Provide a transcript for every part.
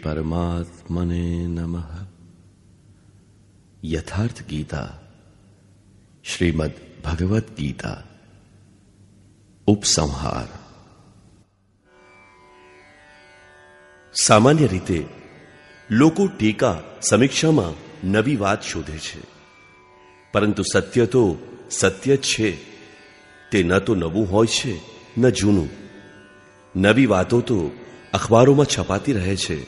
परमात्मने नमः। यथार्थ गीता श्रीमद् भगवत गीता उपसंहार। સામાન્ય રીતે લોકો ટીકા સમીક્ષામાં નવી વાત શોધે છે, પરંતુ સત્ય તો સત્ય જ છે. તે ન તો નવું હોય છે ન જૂનું. નવી વાતો તો અખબારોમાં છપાતી રહે છે,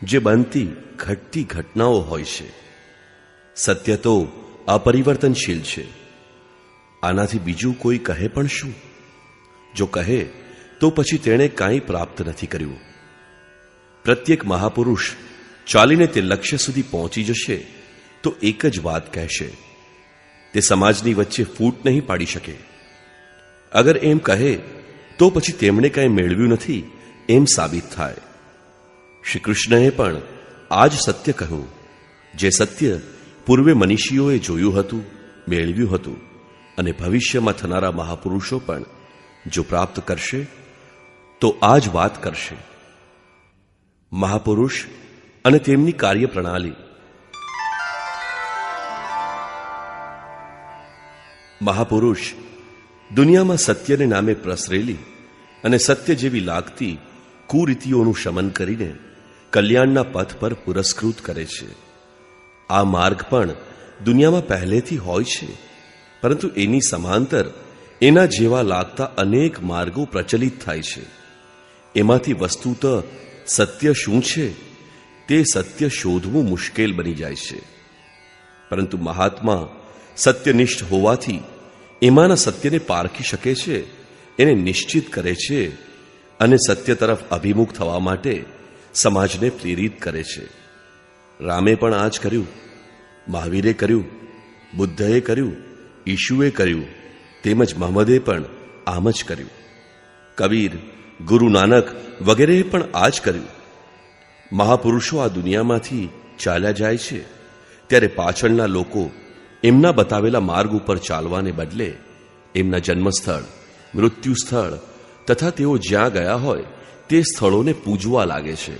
જે બનતી ઘટતી ઘટનાઓ હોય છે. સત્ય તો અપરિવર્તનશીલ છે. આનાથી બીજું કોઈ કહે પણ શું? જો કહે તો પછી તેણે કાંઈ પ્રાપ્ત નથી કર્યું. પ્રત્યેક મહાપુરુષ ચાલીને તે લક્ષ્ય સુધી પહોંચી જશે તો એક જ વાત કહેશે. તે સમાજની વચ્ચે ફૂટ નહીં પાડી શકે. અગર એમ કહે તો પછી તેમણે કાંઈ મેળવ્યું નથી એમ સાબિત થાય. શ્રી કૃષ્ણએ પણ આ જ સત્ય કહ્યું, જે સત્ય પૂર્વે મનીષીઓએ જોયું હતું, મેળવ્યું હતું, અને ભવિષ્યમાં થનારા મહાપુરુષો પણ જો પ્રાપ્ત કરશે તો આ જ વાત કરશે. મહાપુરુષ અને તેમની કાર્યપ્રણાલી. મહાપુરુષ દુનિયામાં સત્યને નામે પ્રસરેલી અને સત્ય જેવી લાગતી કુરીતિઓનું શમન કરીને કલ્યાણના પથ પર પુરસ્કૃત કરે છે. આ માર્ગ પણ દુનિયામાં પહેલેથી હોય છે, પરંતુ એની સમાંતર એના જેવા લાગતા અનેક માર્ગો પ્રચલિત થાય છે. એમાંથી વસ્તુતઃ સત્ય શું છે તે સત્ય શોધવું મુશ્કેલ બની જાય છે. પરંતુ મહાત્મા સત્યનિષ્ઠ હોવાથી એમાંના સત્યને પારખી શકે છે, એને નિશ્ચિત કરે છે અને સત્ય તરફ અભિમુખ થવા માટે સમાજને પ્રેરિત કરે છે. રામે પણ આ જ કર્યું, મહાવીરે કર્યું, બુદ્ધએ કર્યું, ઈશુએ કર્યું, તેમજ મહમ્મદે પણ આમ જ કર્યું. કબીર, ગુરુ નાનક વગેરેએ પણ આ જ કર્યું. મહાપુરુષો આ દુનિયામાંથી ચાલ્યા જાય છે ત્યારે પાછળના લોકો એમના બતાવેલા માર્ગ ઉપર ચાલવાને બદલે એમના જન્મસ્થળ, મૃત્યુ સ્થળ તથા તેઓ જ્યાં ગયા હોય તે સ્થળોને પૂજવા લાગે છે.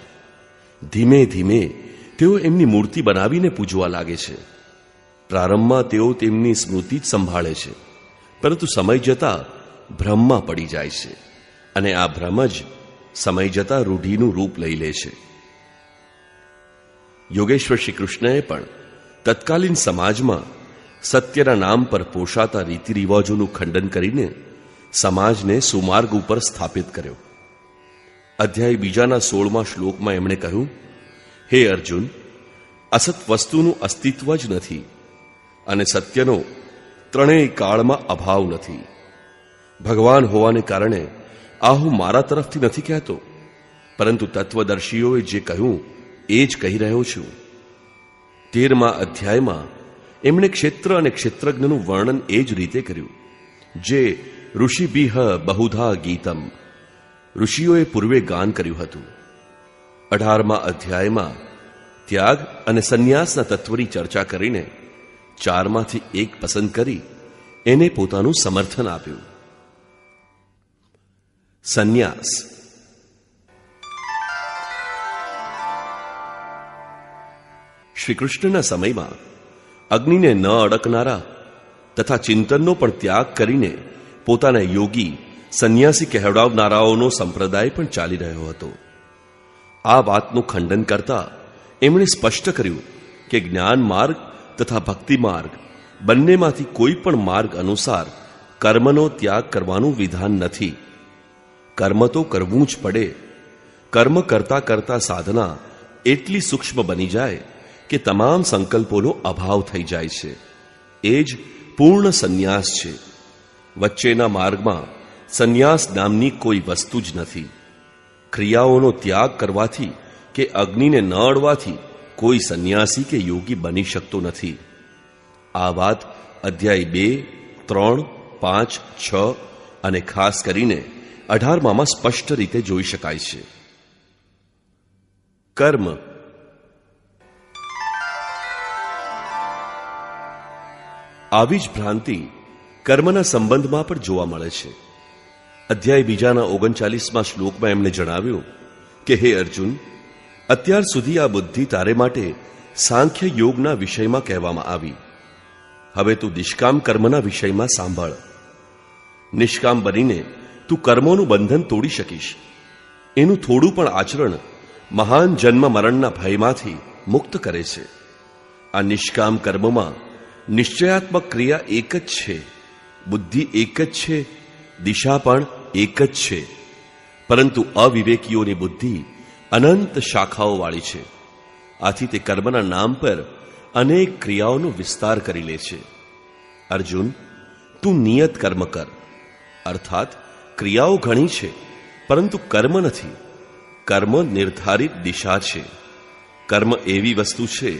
ધીમે ધીમે તેઓ એમની મૂર્તિ બનાવીને પૂજવા લાગે છે. પ્રારંભમાં તેઓ તેમની સ્મૃતિ જ સંભાળે છે, પરંતુ સમય જતા ભ્રમમાં પડી જાય છે, અને આ ભ્રમ જ સમય જતા રૂઢિનું રૂપ લઈ લે છે. યોગેશ્વર શ્રી કૃષ્ણએ પણ તત્કાલીન સમાજમાં સત્યના નામ પર પોષાતા રીતિરિવાજોનું ખંડન કરીને સમાજને સુમાર્ગ ઉપર સ્થાપિત કર્યો. અધ્યાય 2ના 16મા શ્લોકમાં એમણે કહ્યું, હે અર્જુન, અસત વસ્તુનું અસ્તિત્વ જ નથી અને સત્યનો ત્રણેય કાળમાં અભાવ નથી. ભગવાન હોવાને કારણે આ હું મારા તરફથી નથી કહેતો, પરંતુ તત્વદર્શીઓએ જે કહ્યું એ જ કહી રહ્યો છું. 13મા અધ્યાયમાં એમણે ક્ષેત્ર અને ક્ષેત્રજ્ઞનું વર્ણન એ જ રીતે કર્યું, જે ઋષિભિઃ બહુધા ગીતમ, ઋષિઓએ પૂર્વે ગાન કર્યું હતું. 18મા અધ્યાયમાં ત્યાગ અને સંન્યાસના તત્વની ચર્ચા કરીને 4માંથી એક પસંદ કરી એને પોતાનું સમર્થન આપ્યું. સંન્યાસ. શ્રી કૃષ્ણના સમયમાં અગ્નિને ન અડકનારા તથા ચિંતનનો પણ ત્યાગ કરીને પોતાના યોગી સંન્યાસી કહેવડાવનારાઓનો સંપ્રદાય પણ ચાલી રહ્યો હતો. આ વાતનું ખંડન કરતા એમણે સ્પષ્ટ કર્યું કે જ્ઞાન માર્ગ તથા ભક્તિ માર્ગ બંનેમાંથી કોઈ પણ માર્ગ અનુસાર કર્મનો ત્યાગ કરવાનું વિધાન નથી. કર્મ તો કરવું જ પડે. કર્મ કરતા કરતા સાધના એટલી સૂક્ષ્મ બની જાય કે તમામ સંકલ્પોનો અભાવ થઈ જાય છે. એ જ પૂર્ણ સંન્યાસ છે. વચ્ચેના માર્ગમાં સંન્યાસ નામની કોઈ વસ્તુ જ નથી. ક્રિયાઓનો ત્યાગ કરવાથી કે અગ્નિને ન અડવાથી કોઈ સંન્યાસી કે યોગી બની શકતો નથી. આ વાત અધ્યાય 2, 3, 5, 6 અને ખાસ કરીને 18માં સ્પષ્ટ રીતે જોઈ શકાય છે. કર્મ. આવી જ ભ્રાંતિ કર્મના સંબંધમાં પણ જોવા મળે છે. અધ્યાય 2ના 39મા શ્લોકમાં એમણે જણાવ્યું કે હે અર્જુન, અત્યાર સુધી આ બુદ્ધિ તારે માટે સાંખ્ય યોગના વિષયમાં કહેવામાં આવી. હવે તું નિષ્કામ કર્મના વિષયમાં સાંભળ. નિષ્કામ બનીને તું કર્મોનું બંધન તોડી શકીશ. એનું થોડું પણ આચરણ મહાન જન્મ મરણના ભયમાંથી મુક્ત કરે છે. આ નિષ્કામ કર્મમાં નિશ્ચયાત્મક ક્રિયા એક જ છે, બુદ્ધિ એક જ છે, દિશા પણ એક જ છે. પરંતુ અવિવેકીઓની બુદ્ધિ અનંત શાખાઓ વાળી છે. આથી તે કર્મના નામ પર અનેક ક્રિયાઓનો વિસ્તાર કરી લે છે. અર્જુન, તું નિયત કર્મ કર. અર્થાત ક્રિયાઓ ઘણી છે, પરંતુ કર્મ નથી. કર્મ નિર્ધારિત દિશા છે. કર્મ એવી વસ્તુ છે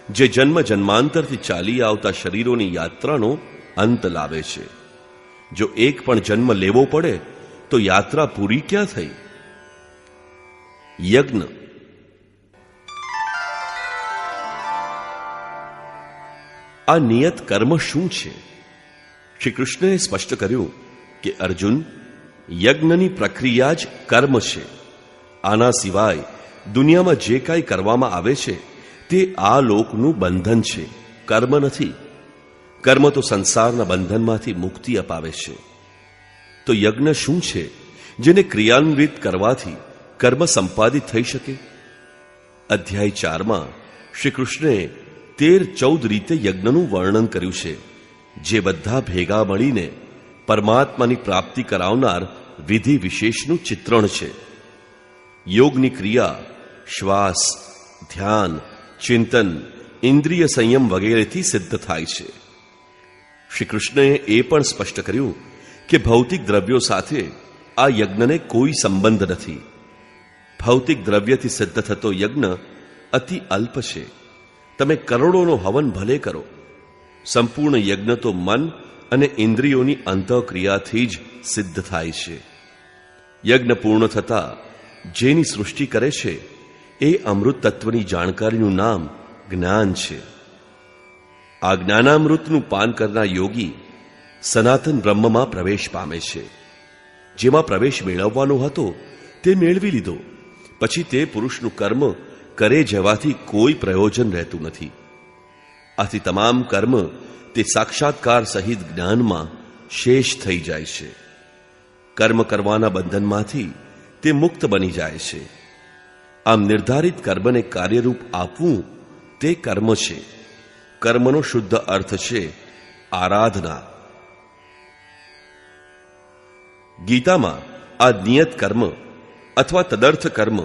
જે જન્મ જન્માંતરથી ચાલી આવતા શરીરોની યાત્રાનો અંત લાવે છે. જો એક પણ જન્મ લેવો પડે તો યાત્રા પૂરી ક્યાં થઈ? યજ્ઞ. આ નિયત કર્મ શું છે? શ્રી કૃષ્ણએ સ્પષ્ટ કર્યું કે અર્જુન, યજ્ઞની પ્રક્રિયા જ કર્મ છે. આના સિવાય દુનિયામાં જે કાંઈ કરવામાં આવે છે તે આ લોકનું બંધન છે, કર્મ નથી. કર્મ તો સંસારના બંધનમાંથી મુક્તિ અપાવે છે. તો યજ્ઞ શું છે જેને ક્રિયાન્વિત કરવાથી કર્મ સંપાદિત થઈ શકે? અધ્યાય 4માં શ્રી કૃષ્ણએ 13-14 રીતે યજ્ઞનું વર્ણન કર્યું છે, જે બધા ભેગા મળીને પરમાત્માની પ્રાપ્તિ કરાવનાર વિધિ વિશેષનું ચિત્રણ છે. યોગની ક્રિયા શ્વાસ, ધ્યાન, ચિંતન, ઇન્દ્રિય સંયમ વગેરેથી સિદ્ધ થાય છે. શ્રી કૃષ્ણએ એ પણ સ્પષ્ટ કર્યું કે ભૌતિક દ્રવ્યો સાથે આ યજ્ઞને કોઈ સંબંધ નથી. ભૌતિક દ્રવ્યથી સિદ્ધ થતો યજ્ઞ અતિ અલ્પ છે. તમે કરોડોનો હવન ભલે કરો, સંપૂર્ણ યજ્ઞ તો મન અને ઇન્દ્રિયોની અંતઃક્રિયાથી જ સિદ્ધ થાય છે. યજ્ઞ પૂર્ણ થતા જેની સૃષ્ટિ કરે છે એ અમૃત તત્વની જાણકારીનું નામ જ્ઞાન છે. આ જ્ઞાનામૃતનું પાન કરનાર યોગી સનાતન બ્રહ્મમાં પ્રવેશ પામે છે. જેમાં પ્રવેશ મેળવવાનો હતો તે મેળવી લીધો. પછી તે પુરુષનું કર્મ કરે જવાથી કોઈ પ્રયોજન રહેતું નથી. આથી તમામ કર્મ તે સાક્ષાત્કાર સહિત જ્ઞાનમાં શેષ થઈ જાય છે. કર્મ કરવાના બંધનમાંથી તે મુક્ત બની જાય છે. આમ નિર્ધારિત કર્મને કાર્યરૂપ આપવું તે કર્મ છે. કર્મનો શુદ્ધ અર્થ છે આરાધના. ગીતામાં આ નિયત કર્મ અથવા તદર્થ કર્મ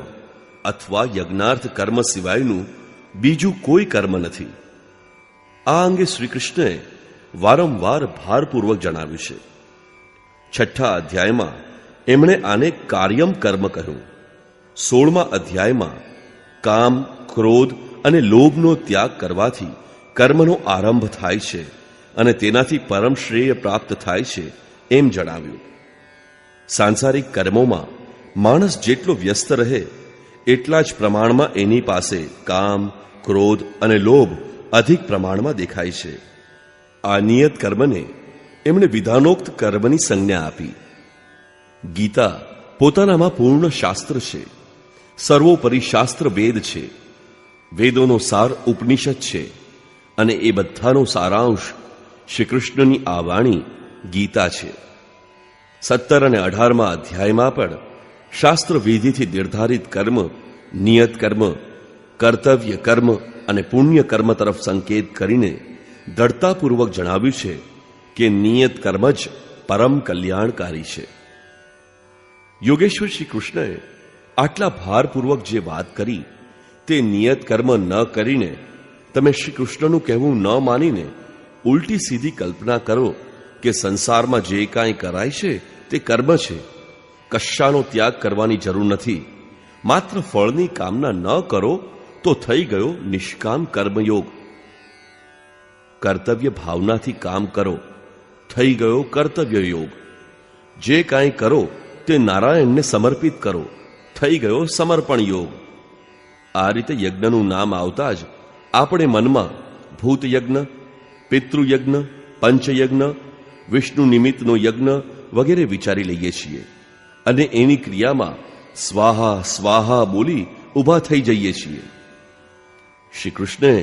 અથવા યજ્ઞાર્થ કર્મ સિવાયનું બીજું કોઈ કર્મ નથી. આ અંગે શ્રી કૃષ્ણએ વારંવાર ભારપૂર્વક જણાવ્યું છે. 6 અધ્યાયમાં એમણે આને કાર્યમ કર્મ કહ્યું. 16મા અધ્યાયમાં કામ, ક્રોધ અને લોભનો ત્યાગ કરવાથી કર્મનો આરંભ થાય છે અને તેનાથી પરમ શ્રેય પ્રાપ્ત થાય છે એમ જણાવ્યું. સાંસારિક કર્મોમાં માણસ જેટલો વ્યસ્ત રહે એટલા જ પ્રમાણમાં એની પાસે કામ, ક્રોધ અને લોભ અધિક પ્રમાણમાં દેખાય છે. આ નિયત કર્મને એમણે વિધાનોક્ત કર્મની સંજ્ઞા આપી. ગીતા પોતાનામાં પૂર્ણ શાસ્ત્ર છે. સર્વોપરી શાસ્ત્ર વેદ છે. વેદોનો સાર ઉપનિષદ છે અને એ બધાનો સારાંશ શ્રી કૃષ્ણની આ વાણી ગીતા છે. 17 અને 18મા અધ્યાયમાં પણ શાસ્ત્ર વિધિથી નિર્ધારિત કર્મ, નિયત કર્મ, કર્તવ્ય કર્મ અને પુણ્ય કર્મ તરફ સંકેત કરીને દૃઢતાપૂર્વક જણાવ્યું છે કે નિયત કર્મ જ પરમ કલ્યાણકારી છે. યોગેશ્વર શ્રી કૃષ્ણએ આટલા ભારપૂર્વક જે વાત કરી તે નિયત કર્મ ન કરીને તમે શ્રી કૃષ્ણનું કહેવું ન માનીને ઉલટી સીધી કલ્પના કરો કે સંસારમાં જે કાંઈ કરાય છે તે કર્મ છે. કશાનો ત્યાગ કરવાની જરૂર નથી. માત્ર ફળની કામના ન કરો તો થઈ ગયો નિષ્કામ કર્મયોગ. કર્તવ્ય ભાવનાથી કામ કરો, થઈ ગયો કર્તવ્ય યોગ. જે કાંઈ કરો તે નારાયણને સમર્પિત કરો, થઈ ગયો સમર્પણ યોગ. આ રીતે યજ્ઞનું નામ આવતા જ આપણે મનમાં ભૂતયજ્ઞ, પિતૃયજ્ઞ, પંચયજ્ઞ, વિષ્ણુ નિમિત્તનો યજ્ઞ વગેરે વિચારી લઈએ છીએ અને એની ક્રિયામાં સ્વાહા સ્વાહા બોલી ઊભા થઈ જઈએ છીએ. શ્રી કૃષ્ણે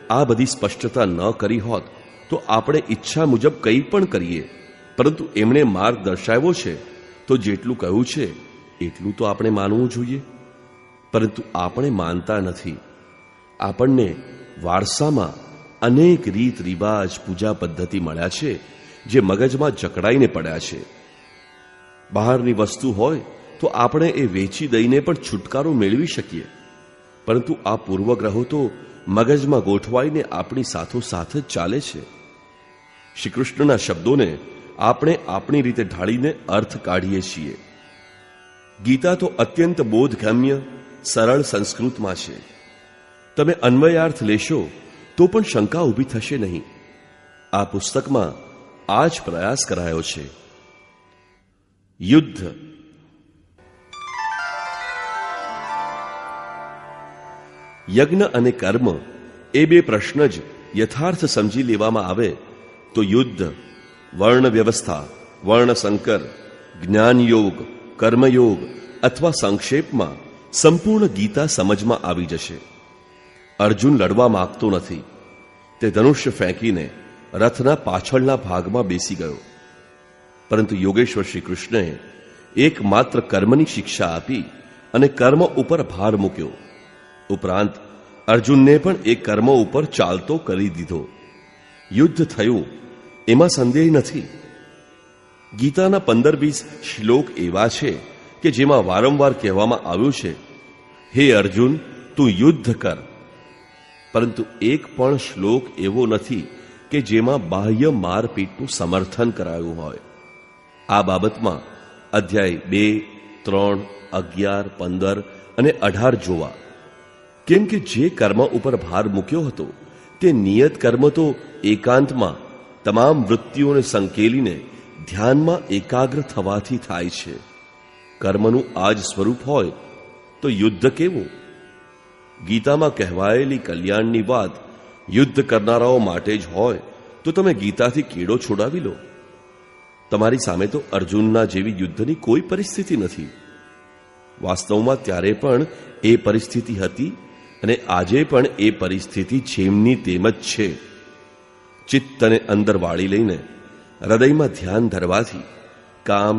આ બધી સ્પષ્ટતા ન કરી હોત તો આપણે ઈચ્છા મુજબ કંઈ પણ કરીએ, પરંતુ એમણે માર્ગ દર્શાવ્યો છે તો જેટલું કહ્યું છે એટલું તો આપણે માનવું જોઈએ. પરંતુ આપણે માનતા નથી. આપણને વારસામાં અનેક રીત રિવાજ પૂજા પદ્ધતિ મળ્યા છે જે મગજમાં જકડાઈને પડ્યા છે. બહારની વસ્તુ હોય તો આપણે એ વેચી દઈને પણ છુટકારો મેળવી શકીએ, પરંતુ આ પૂર્વગ્રહો તો મગજમાં ગોઠવાઈને આપણી સાથોસાથ જ ચાલે છે. શ્રી કૃષ્ણના શબ્દોને આપણે આપણી રીતે ઢાળીને અર્થ કાઢીએ છીએ. ગીતા તો અત્યંત બોધગમ્ય સરળ સંસ્કૃતમાં છે. તમે અન્વયાર્થ લેશો તો પણ શંકા ઊભી થશે નહીં. આ પુસ્તકમાં આ જ પ્રયાસ કરાયો છે. યુદ્ધ. યજ્ઞ અને કર્મ એ બે પ્રશ્ન જ યથાર્થ સમજી લેવામાં આવે તો યુદ્ધ, વર્ણ વ્યવસ્થા, વર્ણ સંકર, જ્ઞાન યોગ, કર્મયોગ અથવા સંક્ષેપમાં સંપૂર્ણ ગીતા સમજમાં આવી જશે. અર્જુન લડવા માંગતો નથી. તે ધનુષ્ય ફેંકીને રથના પાછળના ભાગમાં બેસી ગયો. પરંતુ યોગેશ્વર શ્રી કૃષ્ણએ એકમાત્ર કર્મની શિક્ષા આપી અને કર્મ ઉપર ભાર મૂક્યો. ઉપરાંત અર્જુનને પણ એ કર્મ ઉપર ચાલતો કરી દીધો. યુદ્ધ થયું એમાં સંદેહ નથી. ગીતાના 15-20 શ્લોક એવા છે કે જેમાં વારંવાર કહેવામાં આવ્યું છે, હે અર્જુન, તું યુદ્ધ કર. પરંતુ એક પણ શ્લોક એવો નથી કે જેમાં બાહ્ય મારપીટનું સમર્થન કરાયું હોય. આ બાબતમાં અધ્યાય 2, 3, 11, 15 અને 18 જોવા. કેમ કે જે કર્મ ઉપર ભાર મૂક્યો હતો તે નિયત કર્મ તો એકાંતમાં તમામ વૃત્તિઓને સંકેલીને ધ્યાનમાં એકાગ્ર થવાથી થાય છે. કર્મનું આ જ સ્વરૂપ હોય તો યુદ્ધ કેવું? ગીતામાં કહેવાયેલી કલ્યાણની વાત યુદ્ધ કરનારાઓ માટે જ હોય તો તમે ગીતાથી કીડો છોડાવી લો. તમારી સામે તો અર્જુનના જેવી યુદ્ધની કોઈ પરિસ્થિતિ નથી. વાસ્તવમાં ત્યારે પણ એ પરિસ્થિતિ હતી અને આજે પણ એ પરિસ્થિતિ જેમની તેમ જ છે. ચિત્તને અંદર વાળી લઈને હૃદયમાં ધ્યાન ધરવાથી કામ,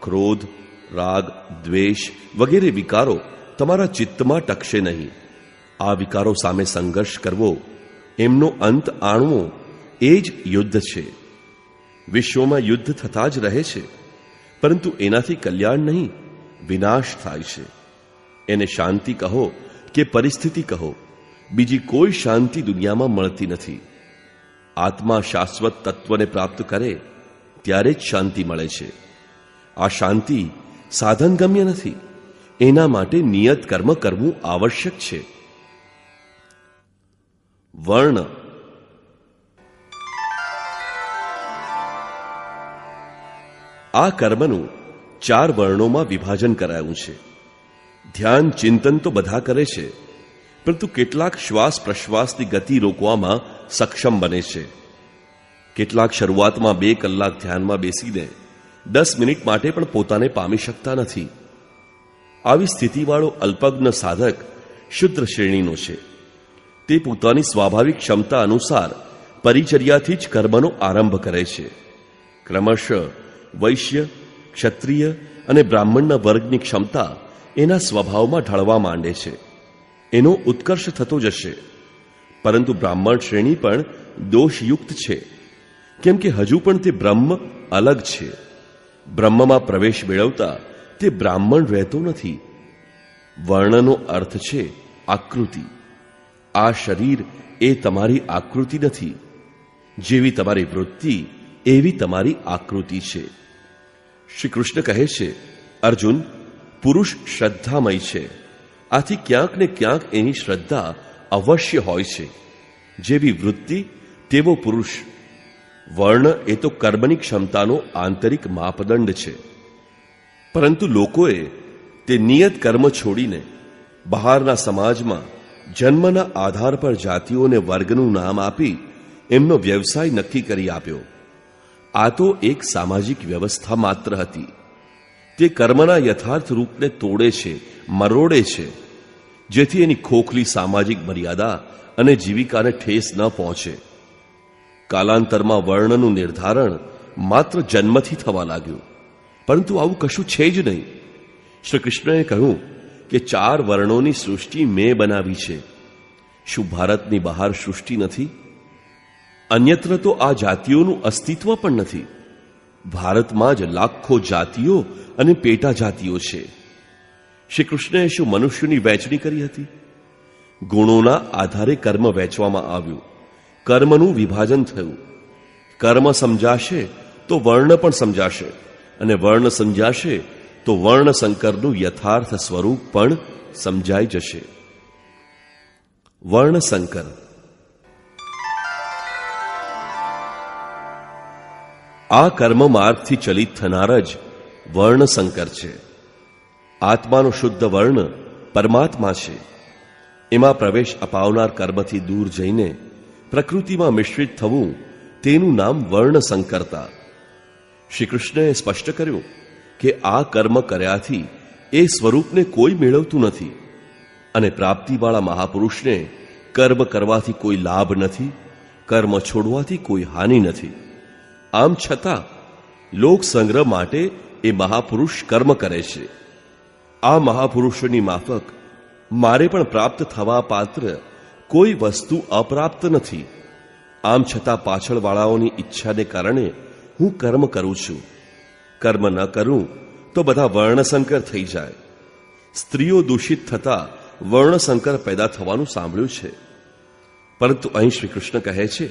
ક્રોધ, રાગ, દ્વેષ વગેરે વિકારો તમારા ચિત્તમાં ટકશે નહીં. આ વિકારો સામે સંઘર્ષ કરવો, એમનો અંત આણવો એ જ યુદ્ધ છે. વિશ્વમાં યુદ્ધ થતા જ રહે છે, પરંતુ એનાથી કલ્યાણ નહીં, વિનાશ થાય છે. એને શાંતિ કહો કે પરિસ્થિતિ કહો, બીજી કોઈ શાંતિ દુનિયામાં મળતી નથી. આત્મા શાશ્વત તત્વને પ્રાપ્ત કરે ત્યારે જ શાંતિ મળે છે. આ શાંતિ સાધનગમ્ય નથી. એના માટે નિયત કર્મ કરવું આવશ્યક છે. વર્ણ. આ કર્મનું 4 વર્ણોમાં વિભાજન કરાયું છે. ધ્યાન ચિંતન તો બધા કરે છે, પરંતુ કેટલાક શ્વાસ પ્રશ્વાસની ગતિ રોકવામાં સક્ષમ બને છે. કેટલાક શરૂઆતમાં 2 કલાક ધ્યાનમાં બેસીને 10 મિનિટ માટે પણ પોતાને પામી શકતા નથી. આવી સ્થિતિવાળો અલ્પજ્ઞ સાધક શુદ્ર શ્રેણીનો છે. તે પોતાની સ્વાભાવિક ક્ષમતા અનુસાર પરિચર્યાથી જ કર્મનો આરંભ કરે છે. ક્રમશઃ વૈશ્ય, ક્ષત્રિય અને બ્રાહ્મણના વર્ગની ક્ષમતા એના સ્વભાવમાં ઢળવા માંડે છે. એનો ઉત્કર્ષ થતો જશે. પરંતુ બ્રાહ્મણ શ્રેણી પણ દોષયુક્ત છે, કેમ કે હજુ પણ તે બ્રહ્મ અલગ છે. બ્રહ્મમાં પ્રવેશ મેળવતા તે બ્રાહ્મણ રહેતો નથી. વર્ણનો અર્થ છે આકૃતિ. આ શરીર એ તમારી આકૃતિ નથી. જેવી તમારી વૃત્તિ એવી તમારી આકૃતિ છે. શ્રી કૃષ્ણ કહે છે, અર્જુન, પુરુષ શ્રદ્ધામય છે. આથી ક્યાંક ને ક્યાંક એની શ્રદ્ધા અવશ્ય હોય છે. જેવી વૃત્તિ તેવો પુરુષ. વર્ણ એ તો કર્મની ક્ષમતાનો આંતરિક માપદંડ છે. પરંતુ લોકોએ તે નિયત કર્મ છોડીને બહારના સમાજમાં જન્મના આધાર પર જાતિઓને વર્ગનું નામ આપી એમનો વ્યવસાય નક્કી કરી આપ્યો. આ તો એક સામાજિક વ્યવસ્થા માત્ર હતી. તે કર્મના યથાર્થ રૂપને તોડે છે, મરોડે છે. જેથી એની ખોખલી સામાજિક મર્યાદા અને જીવિકાને ઠેસ ન પહોંચે. કાલાંતરમાં વર્ણનું નિર્ધારણ માત્ર જન્મથી થવા લાગ્યું, પરંતુ આવું કશું છે જ નહીં. શ્રી કૃષ્ણએ કહ્યું કે 4 વર્ણોની સૃષ્ટિ મેં બનાવી છે. શું ભારતની બહાર સૃષ્ટિ નથી? અન્યત્ર તો આ જાતિઓનું અસ્તિત્વ પણ નથી. ભારતમાં જ લાખો જાતિઓ અને પેટા જાતિઓ છે. શ્રી કૃષ્ણએ શું મનુષ્યની વહેંચણી કરી હતી? ગુણોના આધારે કર્મ વહેંચવામાં આવ્યું. કર્મનું વિભાજન થયું. કર્મ સમજાશે તો વર્ણ પણ સમજાશે, અને વર્ણ સમજાશે તો વર્ણ સંકરનું યથાર્થ સ્વરૂપ પણ સમજાઈ જશે. વર્ણ સંકર. આ કર્મ માર્ગથી ચલિત થનાર જ વર્ણ સંકર છે. આત્માનો શુદ્ધ વર્ણ પરમાત્મા છે. એમાં પ્રવેશ અપાવનાર કર્મથી દૂર જઈને પ્રકૃતિમાં મિશ્રિત થવું, તેનું નામ વર્ણ સંકરતા. શ્રી કૃષ્ણએ સ્પષ્ટ કર્યું કે આ કર્મ કર્યાથી એ સ્વરૂપને કોઈ મેળવતું નથી, અને પ્રાપ્તિવાળા મહાપુરુષને કર્મ કરવાથી કોઈ લાભ નથી, કર્મ છોડવાથી કોઈ હાનિ નથી. આમ છતાં લોક સંગ્રહ માટે એ મહાપુરુષ કર્મ કરે છે. આ મહાપુરુષોની માફક મારે પણ પ્રાપ્ત થવા પાત્ર કોઈ વસ્તુ અપ્રાપ્ત નથી. આમ છતાં પાછળવાળાઓની ઈચ્છાને કારણે હું કર્મ કરું છું. કર્મ ન કરું તો બધા વર્ણસંકર થઈ જાય. સ્ત્રીઓ દૂષિત થતા વર્ણસંકર પેદા થવાનું સાંભળ્યું છે, પરંતુ અહીં શ્રી કૃષ્ણ કહે છે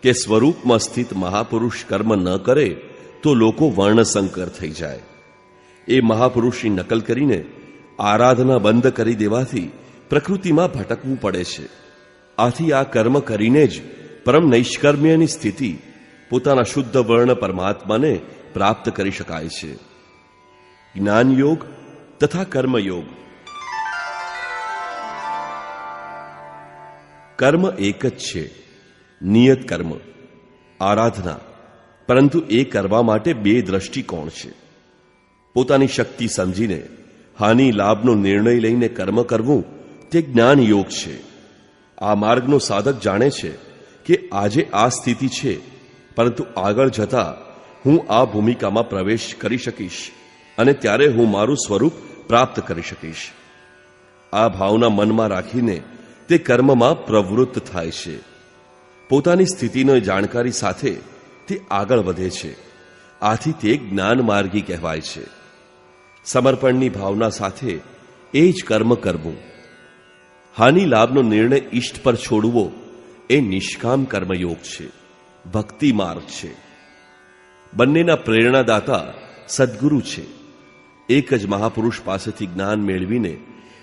કે સ્વરૂપમાં સ્થિત મહાપુરુષ કર્મ ન કરે તો લોકો વર્ણસંકર થઈ જાય. એ મહાપુરુષની નકલ કરીને આરાધના બંધ કરી દેવાથી પ્રકૃતિમાં ભટકવું પડે છે. આથી આ કર્મ કરીને જ પરમ નૈષ્કર્મ્યની સ્થિતિ, પોતાના શુદ્ધ વર્ણ પરમાત્માને પ્રાપ્ત કરી શકાય છે. જ્ઞાન યોગ તથા કર્મયોગ. કર્મ એક જ છે, નિયત કર્મ, આરાધના. પરંતુ એ કરવા માટે 2 દ્રષ્ટિકોણ છે. પોતાની શક્તિ સમજીને હાનિ લાભનો નિર્ણય લઈને કર્મ કરવું તે જ્ઞાન યોગ છે. આ માર્ગનો સાધક જાણે છે કે આજે આ સ્થિતિ છે, પરંતુ આગળ જતા હું આ ભૂમિકામાં પ્રવેશ કરી શકીશ, અને ત્યારે હું મારું સ્વરૂપ પ્રાપ્ત કરી શકીશ. આ ભાવના મનમાં રાખીને તે કર્મમાં પ્રવૃત્ત થાય છે. પોતાની સ્થિતિની જાણકારી સાથે તે આગળ વધે છે. આથી તે જ્ઞાન માર્ગી કહેવાય છે. સમર્પણની ભાવના સાથે એ જ કર્મ કરવું. હાનિ લાભનો નિર્ણય ઈષ્ટ પર છોડવો એ નિષ્કામ કર્મયોગ છે, ભક્તિ માર્ગ છે. બંનેના પ્રેરણાદાતા સદ્ગુરુ છે. એક જ મહાપુરુષ પાસેથી જ્ઞાન મેળવીને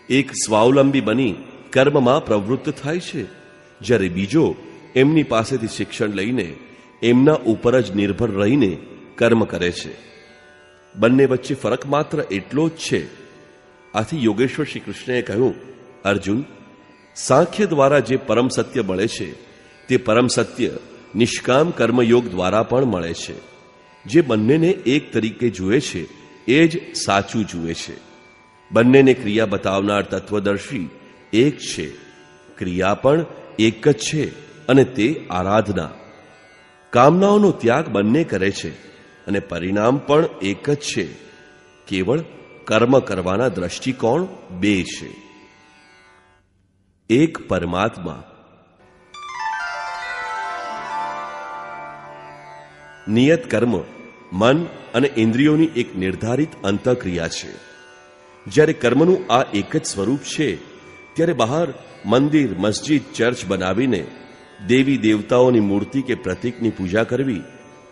એક સ્વાવલંબી બની કર્મમાં પ્રવૃત્ત થાય છે, જ્યારે બીજો એમની પાસેથી શિક્ષણ લઈને એમના ઉપર જ નિર્ભર રહીને કર્મ કરે છે. બંને વચ્ચે ફરક માત્ર એટલો જ છે. આથી યોગેશ્વર શ્રી કૃષ્ણએ કહ્યું, અર્જુન, સાંખ્ય દ્વારા જે પરમ સત્ય મળે છે તે પરમ સત્ય નિષ્કામ કર્મયોગ દ્વારા પણ મળે છે. જે બંનેને એક તરીકે જુએ છે એ જ સાચું જુએ છે. બંનેને ક્રિયા બતાવનાર તત્વદર્શી એક છે. ક્રિયા પણ એક જ છે, અને તે આરાધના. કામનાઓનો ત્યાગ બંને કરે છે, અને પરિણામ પણ એક જ છે. કેવળ કર્મ કરવાના દ્રષ્ટિકોણ 2 છે. એક પરમાત્મા. નિયત કર્મ મન અને ઇન્દ્રિયોની એક નિર્ધારિત અંતઃક્રિયા છે. જ્યારે કર્મનું આ એક જ સ્વરૂપ છે, ત્યારે બહાર મંદિર, મસ્જિદ, ચર્ચ બનાવીને દેવી દેવતાઓની મૂર્તિ કે પ્રતીકની પૂજા કરવી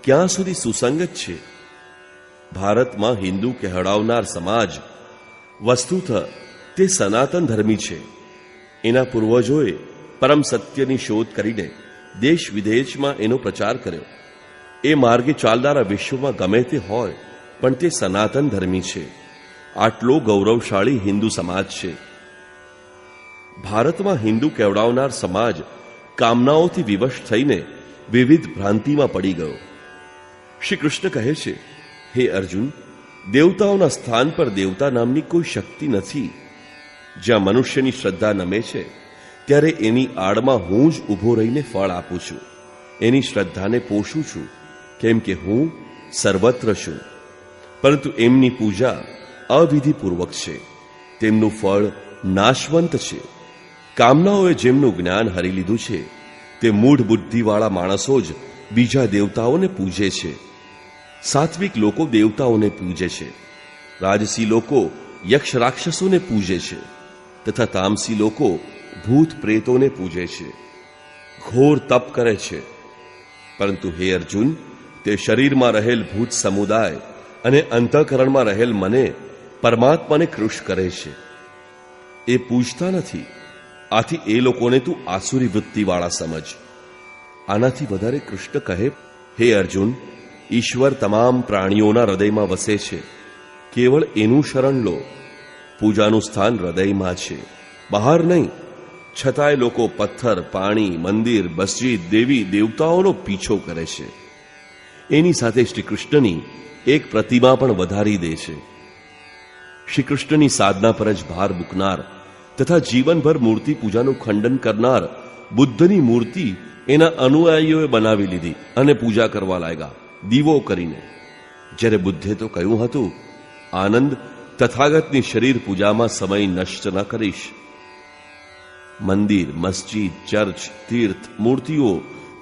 ક્યાં સુધી સુસંગત છે? ભારતમાં હિન્દુ કહેવાનાર સમાજ વસ્તુતઃ તે સનાતન ધર્મી છે. એના પૂર્વજોએ પરમ સત્યની શોધ કરીને દેશ વિદેશમાં એનો પ્રચાર કર્યો. એ માર્ગે ચાલનારા વિશ્વમાં ગમે તે હોય, પણ તે સનાતન ધર્મી છે. આટલો ગૌરવશાળી હિન્દુ સમાજ છે. ભારતમાં હિન્દુ કહેવડાવનાર સમાજ કામનાઓથી વિવશ થઈને વિવિધ ભ્રાંતિમાં પડી ગયો. શ્રી કૃષ્ણ કહે છે, હે અર્જુન, દેવતાઓના સ્થાન પર દેવતા નામની કોઈ શક્તિ નથી. જ્યાં મનુષ્યની શ્રદ્ધા નમે છે ત્યારે એની આડમાં હું જ ઊભો રહીને ફળ આપું છું. એની શ્રદ્ધાને પોષું છું, કેમ કે હું સર્વત્ર છું. પરંતુ એમની પૂજા અવિધિપૂર્વક છે. તેમનું ફળ નાશવંત છે. કામનાઓએ જેમનું જ્ઞાન હરી લીધું છે તે મૂઢ બુદ્ધિવાળા માણસો જ બીજા દેવતાઓને પૂજે છે. સાત્વિક લોકો દેવતાઓને પૂજે છે. રાજસી લોકો યક્ષ રાક્ષસોને પૂજે છે તથા તામસી લોકો ભૂત પ્રેતોને પૂજે છે. ઘોર તપ કરે છે. પરંતુ હે અર્જુન, તે શરીરમાં રહેલ ભૂત સમુદાય અને અંતઃકરણમાં રહેલ મને, પરમાત્માને કૃશ કરે છે. એ પૂજતા નથી. આથી એ લોકોને તું આસુરી વૃત્તિવાળા સમજ. આનાથી વધારે કૃષ્ણ કહે, હે અર્જુન, ઈશ્વર તમામ પ્રાણીઓના હૃદયમાં વસે છે. કેવળ એનું શરણ લો. પૂજાનું સ્થાન હૃદયમાં છે, બહાર નહીં. છતાંય લોકો પથ્થર, પાણી, મંદિર, મસ્જિદ, દેવી દેવતાઓનો પીછો કરે છે. એની સાથે શ્રી કૃષ્ણની એક પ્રતિમા પણ વધારી દે છે. શ્રી કૃષ્ણની સાધના પર જ ભાર મૂકનાર તથા જીવનભર મૂર્તિ પૂજાનું ખંડન કરનાર બુદ્ધની મૂર્તિ એના અનુયાયીઓએ બનાવી લીધી અને પૂજા કરવા લાગ્યા દીવો કરીને. જ્યારે બુદ્ધે તો કહ્યું હતું, આનંદ, તથાગતની શરીર પૂજામાં સમય નષ્ટ ન કરીશ. મંદિર, મસ્જિદ, ચર્ચ, તીર્થ, મૂર્તિઓ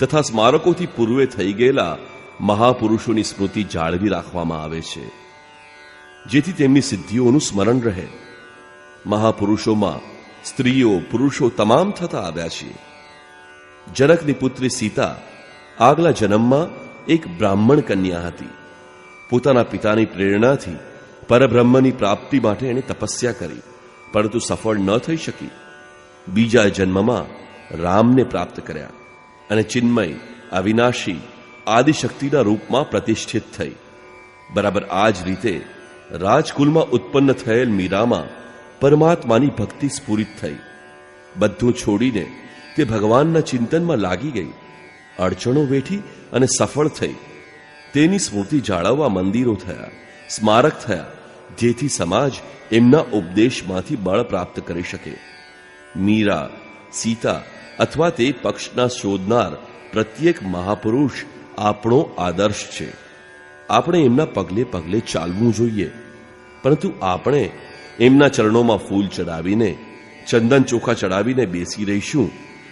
તથા સ્મારકોથી પૂર્વે થઈ ગયેલા મહાપુરુષોની સ્મૃતિ જાળવી રાખવામાં આવે છે, જેથી તેમની સિદ્ધિઓનું સ્મરણ રહે. મહાપુરુષોમાં સ્ત્રીઓ, પુરુષો તમામ થતા આવ્યા છે. જનકની પુત્રી સીતા આગલા જન્મમાં એક બ્રાહ્મણ કન્યા હતી. પોતાના પિતાની પ્રેરણાથી પરબ્રહ્મની પ્રાપ્તિ માટે એણે તપસ્યા કરી, પરંતુ સફળ ન થઈ શકી. બીજા જન્મમાં રામને પ્રાપ્ત કર્યા અને ચિન્મય, અવિનાશી, આદિશક્તિના રૂપમાં પ્રતિષ્ઠિત થઈ. બરાબર આ જ રીતે રાજકુલમાં ઉત્પન્ન થયેલ મીરામાં પરમાત્માની ભક્તિ સ્ફુરિત થઈ. બધું છોડીને તે ભગવાનના ચિંતનમાં લાગી ગઈ. અડચણો વેઠી અને સફળ થઈ. તેની સ્મૃતિ જાળવવા મંદિરો થયા, સ્મારક થયા, જેથી સમાજ એમના ઉપદેશમાંથી બળ પ્રાપ્ત કરી શકે. મીરા, સીતા અથવા તે પક્ષના શોધનાર પ્રત્યેક મહાપુરુષ આપણો આદર્શ છે. આપણે એમના પગલે પગલે ચાલવું જોઈએ. પરંતુ આપણે એમના ચરણોમાં ફૂલ ચડાવીને, ચંદન ચોખા ચડાવીને બેસી રહીશું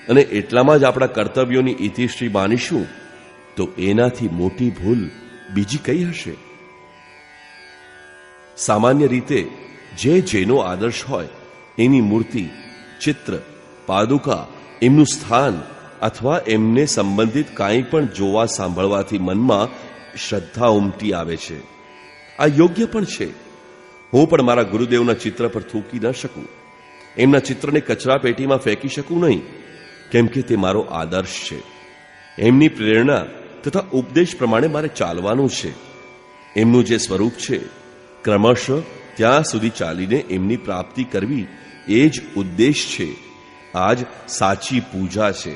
અને એટલામાં જ આપણા કર્તવ્યોની ઇતિશ્રી માનીશું તો એનાથી મોટી ભૂલ બીજી કઈ હશે? સામાન્ય રીતે જેનો આદર્શ હોય એની મૂર્તિ, ચિત્ર, પાદુકા, એમનું સ્થાન અથવા એમને સંબંધિત કાંઈ પણ જોવા સાંભળવાથી મનમાં શ્રદ્ધા ઉમટી આવે છે. આ યોગ્ય પણ છે. હું પણ મારા ગુરુદેવના ચિત્ર પર થૂકી ન શકું. એમના ચિત્રને કચરા પેટીમાં ફેંકી શકું નહીં, કેમ કે તે મારો આદર્શ છે. એમની પ્રેરણા તથા ઉપદેશ પ્રમાણે મારે ચાલવાનું છે. એમનું જે સ્વરૂપ છે, ક્રમશઃ ત્યાં સુધી ચાલીને એમની પ્રાપ્તિ કરવી, એ જ ઉદ્દેશ છે. આ જ સાચી પૂજા છે.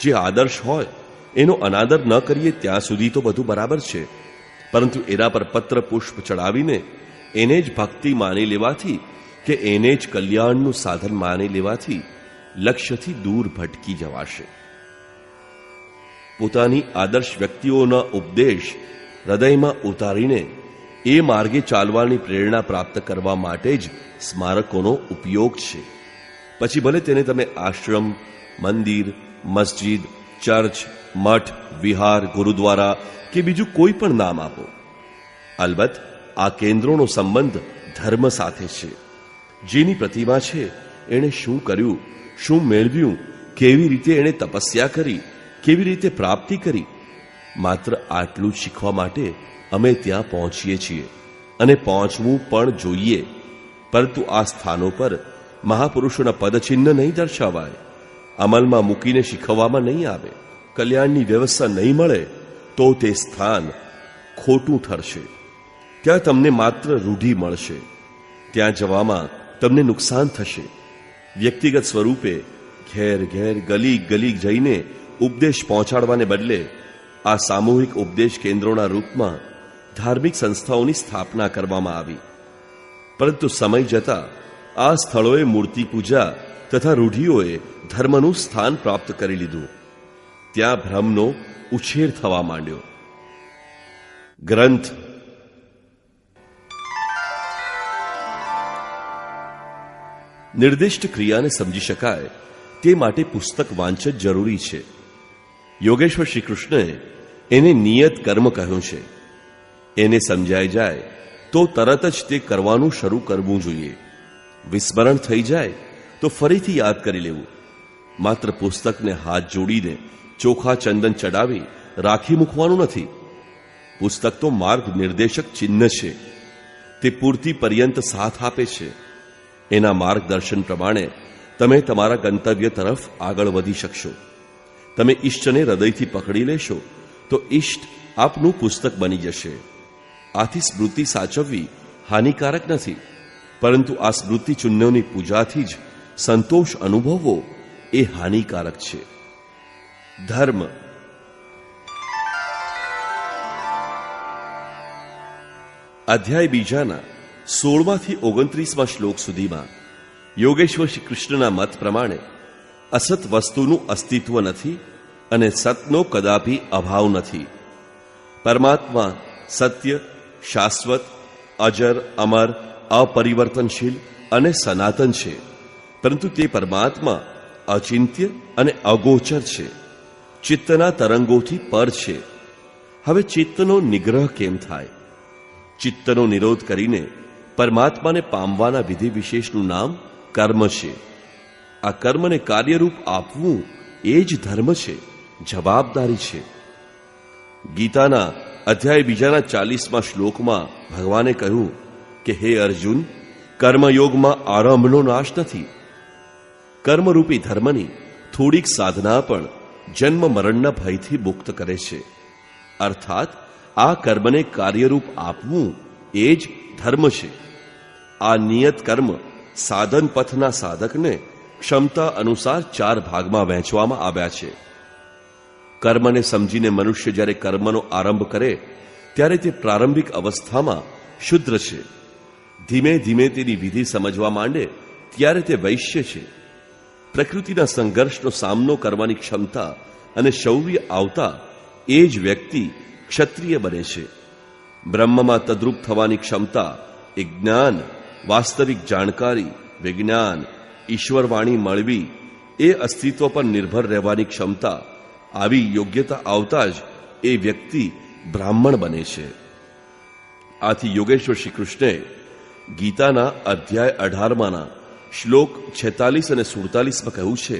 જે આદર્શ હોય એનો અનાદર ન કરીએ ત્યાં સુધી તો બધું બરાબર છે, પરંતુ એના પર પત્ર પુષ્પ ચડાવીને એને જ ભક્તિ માની લેવાથી કે એને જ કલ્યાણનું સાધન માની લેવાથી લક્ષ્યથી દૂર ભટકી જવાશે. પોતાની આદર્શ વ્યક્તિઓના ઉપદેશ હૃદયમાં ઉતારીને એ માર્ગે ચાલવાની પ્રેરણા પ્રાપ્ત કરવા માટે જ સ્મારકોનો ઉપયોગ છે. પછી ભલે તેને તમે આશ્રમ, મંદિર, મસ્જિદ, ચર્ચ, મઠ, વિહાર, ગુરુદ્વારા કે બીજું કોઈ પણ નામ આપો. અલબત્ત આ કેન્દ્રોનો સંબંધ ધર્મ સાથે છે. જેની પ્રતિમા છે એણે શું કર્યું, શું મેળવ્યું, કેવી રીતે એણે તપસ્યા કરી, કેવી રીતે પ્રાપ્તિ કરી, માત્ર આટલું જ શીખવા માટે અમે ત્યાં પહોંચીએ છીએ અને પહોંચવું પણ જોઈએ. પરંતુ આ સ્થાનો પર મહાપુરુષોના પદચિહ્ન નહીં દર્શાવાય, અમલમાં મૂકીને શીખવવામાં નહીં આવે, કલ્યાણની વ્યવસ્થા નહીં મળે તો તે સ્થાન ખોટું ઠરશે. ત્યાં તમને માત્ર રૂઢિ મળશે. ત્યાં જવામાં તમને નુકસાન થશે. વ્યક્તિગત સ્વરૂપે ઘેર ઘેર, ગલી ગલી જઈને ઉપદેશ પહોંચાડવાને બદલે આ સામૂહિક ઉપદેશ કેન્દ્રોના રૂપમાં ધાર્મિક સંસ્થાઓની સ્થાપના કરવામાં આવી. પરંતુ સમય જતાં આ સ્થળોએ મૂર્તિ પૂજા તથા રૂઢિઓએ ધર્મનું સ્થાન પ્રાપ્ત કરી લીધું. ત્યાં ભ્રમનો ઉછેર થવા માંડ્યો. ગ્રંથ નિર્દિષ્ટ ક્રિયાને સમજી શકાય તે માટે પુસ્તક વાંચન જરૂરી છે. યોગેશ્વર શ્રી કૃષ્ણએ એને નિયત કર્મ કહ્યું છે. એને સમજાઈ જાય તો તરત જ તે કરવાનું શરૂ કરવું જોઈએ. વિસ્મરણ થઈ જાય તો ફરીથી યાદ કરી લેવું. માત્ર પુસ્તકને હાથ જોડીને ચોખા ચંદન ચડાવી રાખી મૂકવાનું નથી. પુસ્તક તો માર્ગ નિર્દેશક ચિહ્ન છે. તે પૂર્તિ પર્યંત સાથ આપે છે. એના માર્ગદર્શન પ્રમાણે તમે તમારા ગંતવ્ય તરફ આગળ વધી શકશો. તમે ઈષ્ટને હૃદયથી પકડી લેશો તો ઈષ્ટ આપનું પુસ્તક બની જશે. આથી સ્મૃતિ સાચવવી હાનિકારક નથી, પરંતુ આ સ્મૃતિ ચિહ્નોની પૂજાથી જ સંતોષ અનુભવવો એ હાનિકારક છે. ધર્મ અધ્યાય બીજાના 16થી 29 શ્લોક સુધીમાં યોગેશ્વર શ્રી કૃષ્ણના મત પ્રમાણે અસત વસ્તુનું અસ્તિત્વ નથી અને સતનો કદાપી અભાવ નથી. પરમાત્મા સત્ય, શાશ્વત, અજર, અમર, અપરિવર્તનશીલ અને સનાતન છે. પરંતુ તે પરમાત્મા અચિંત્ય અને અગોચર છે. ચિત્તના તરંગોથી પર છે. હવે ચિત્તનો નિગ્રહ કેમ થાય? ચિત્તનો નિરોધ કરીને પરમાત્માને પામવાના વિધિ વિશેષનું નામ કર્મ છે. આ કર્મને કાર્યરૂપ આપવું એ જ ધર્મ છે, જવાબદારી છે. ગીતાના અધ્યાય બીજાના 40મા શ્લોકમાં ભગવાને કહ્યું કે હે અર્જુન, કર્મયોગમાં આરંભનો નાશ નથી. કર્મરૂપી ધર્મની થોડીક સાધના પણ જન્મ મરણના ભયથી મુક્ત કરે છે. અર્થાત આ કર્મને કાર્યરૂપ આપવું એ જ ધર્મ છે. આ નિયત કર્મ સાધન પથના સાધકને ક્ષમતા અનુસાર 4 ભાગમાં વહેંચવામાં આવ્યા છે. કર્મને સમજીને મનુષ્ય જ્યારે કર્મનો આરંભ કરે ત્યારે તે પ્રારંભિક અવસ્થામાં શુદ્ર છે. ધીમે ધીમે તેની વિધિ સમજવા માંડે ત્યારે તે વૈશ્ય છે. પ્રકૃતિના સંઘર્ષનો સામનો કરવાની ક્ષમતા અને શૌર્ય આવતા એ જ વ્યક્તિ ક્ષત્રિય બને છે. બ્રહ્મમાં તદ્રુપ થવાની ક્ષમતા, એ જ્ઞાન, વાસ્તવિક જાણકારી, વિજ્ઞાન, ઈશ્વરવાણી મળવી, એ અસ્તિત્વ પર નિર્ભર રહેવાની ક્ષમતા, આવી યોગ્યતા આવતા જ એ વ્યક્તિ બ્રાહ્મણ બને છે. આથી યોગેશ્વર શ્રી કૃષ્ણે ગીતાના અધ્યાય 18માના શ્લોક 46 અને 47માં કહ્યું છે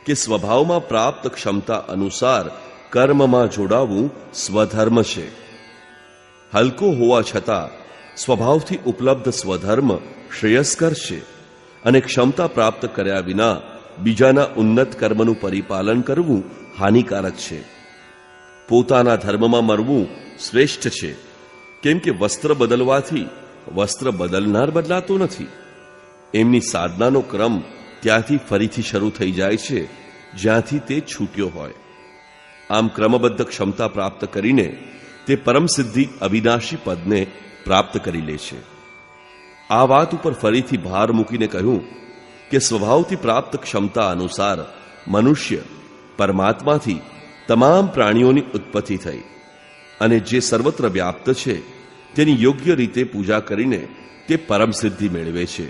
કે સ્વભાવમાં પ્રાપ્ત ક્ષમતા અનુસાર કર્મમાં જોડાવું સ્વધર્મ છે. હલકો હોવા છતાં સ્વભાવથી ઉપલબ્ધ સ્વધર્મ શ્રેયસ્કર છે અને ક્ષમતા પ્રાપ્ત કર્યા વિના બીજાના ઉન્નત કર્મનું પરિપાલન કરવું હાનિકારક છે. પોતાના ધર્મમાં મરવું શ્રેષ્ઠ છે, કેમ કે વસ્ત્ર બદલવાથી વસ્ત્ર બદલનાર બદલાતો નથી. એમની સાધનાનો ક્રમ ત્યાંથી ફરીથી શરૂ થઈ જાય છે જ્યાંથી તે છૂટ્યો હોય. આમ ક્રમબદ્ધ ક્ષમતા પ્રાપ્ત કરીને તે પરમ સિદ્ધિ અવિનાશી પદને પ્રાપ્ત કરી લે છે. આ વાત ઉપર ફરીથી ભાર મૂકીને કહ્યું કે સ્વભાવથી પ્રાપ્ત ક્ષમતા અનુસાર મનુષ્ય પરમાત્માથી તમામ પ્રાણીઓની ઉત્પત્તિ થઈ અને જે સર્વત્ર વ્યાપ્ત છે તેની યોગ્ય રીતે પૂજા કરીને તે પરમ સિદ્ધિ મેળવે છે.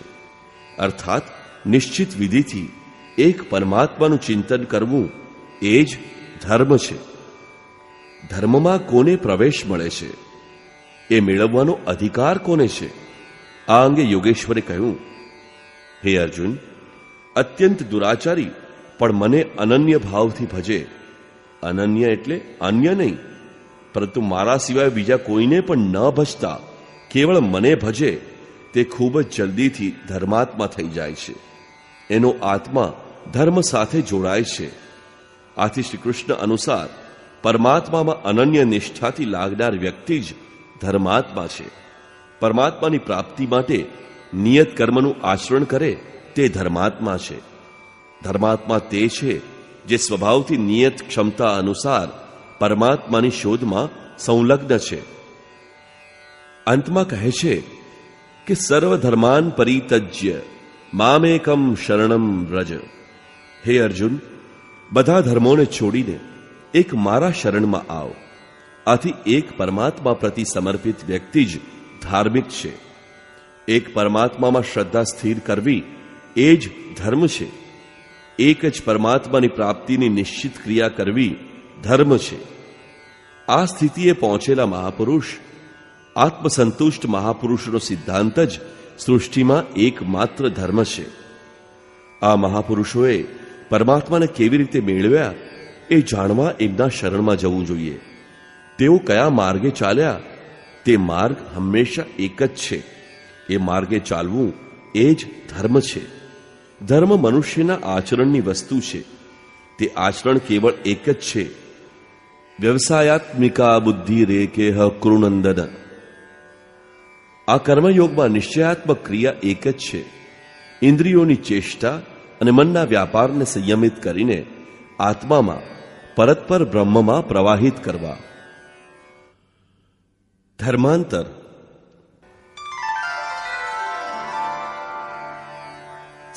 અર્થાત નિશ્ચિત વિધિથી એક પરમાત્માનું ચિંતન કરવું એ જ ધર્મ છે. ધર્મમાં કોને પ્રવેશ મળે છે? એ મેળવવાનો અધિકાર કોને છે? આ અંગે યોગેશ્વરે કહ્યું, હે અર્જુન, અત્યંત દુરાચારી પણ મને અનન્ય ભાવથી ભજે. અનન્ય એટલે અન્ય નહીં, પરંતુ મારા સિવાય બીજા કોઈને પણ ન ભજતા કેવળ મને ભજે તે ખૂબ જ જલ્દીથી ધર્માત્મા થઈ જાય છે. એનો આત્મા ધર્મ સાથે જોડાય છે. આથી શ્રી કૃષ્ણ અનુસાર પરમાત્મામાં અનન્ય નિષ્ઠાથી લાગનાર વ્યક્તિ જ ધર્માત્મા છે. પરમાત્માની પ્રાપ્તિ માટે નિયત કર્મનું આચરણ કરે તે ધર્માત્મા છે. ધર્માત્મા તે છે જે સ્વભાવથી નિયત ક્ષમતા અનુસાર પરમાત્માની શોધમાં સંલગ્ન છે. અંતમાં કહે છે કે સર્વધર્માન પરિત્યજ્ય મામેકમ શરણમ વ્રજ. હે અર્જુન, બધા ધર્મોને છોડીને એક મારા શરણમાં આવ. આથી એક પરમાત્મા પ્રતિ સમર્પિત વ્યક્તિ જ ધાર્મિક છે. એક પરમાત્મામાં શ્રદ્ધા સ્થિર કરવી એ જ ધર્મ છે. એક જ પરમાત્માની પ્રાપ્તિની નિશ્ચિત ક્રિયા કરવી ધર્મ છે. આ સ્થિતિએ પહોંચેલા મહાપુરુષ, આત્મસંતુષ્ટ મહાપુરુષનો સિદ્ધાંત જ સૃષ્ટિમાં એકમાત્ર ધર્મ છે. આ મહાપુરુષોએ પરમાત્માને કેવી રીતે મેળવ્યા એ જાણવા એમના શરણમાં જવું જોઈએ. તેઓ કયા માર્ગે ચાલ્યા તે માર્ગ હંમેશા એક જ છે. એ માર્ગે ચાલવું એ જ ધર્મ છે. ધર્મ મનુષ્યના આચરણની વસ્તુ છે. તે આચરણ કેવળ એક જ છે. વ્યવસાયાત્મિકા બુદ્ધિ રેકેહ કૃનંદન. આ કર્મયોગમાં નિશ્ચયાત્મક ક્રિયા એક જ છે. ઇન્દ્રિયોની ચેષ્ટા અને મનના વ્યાપારને સંયમિત કરીને આત્મામાં પરસ્પર બ્રહ્મમાં પ્રવાહિત કરવા. ધર્માંતર.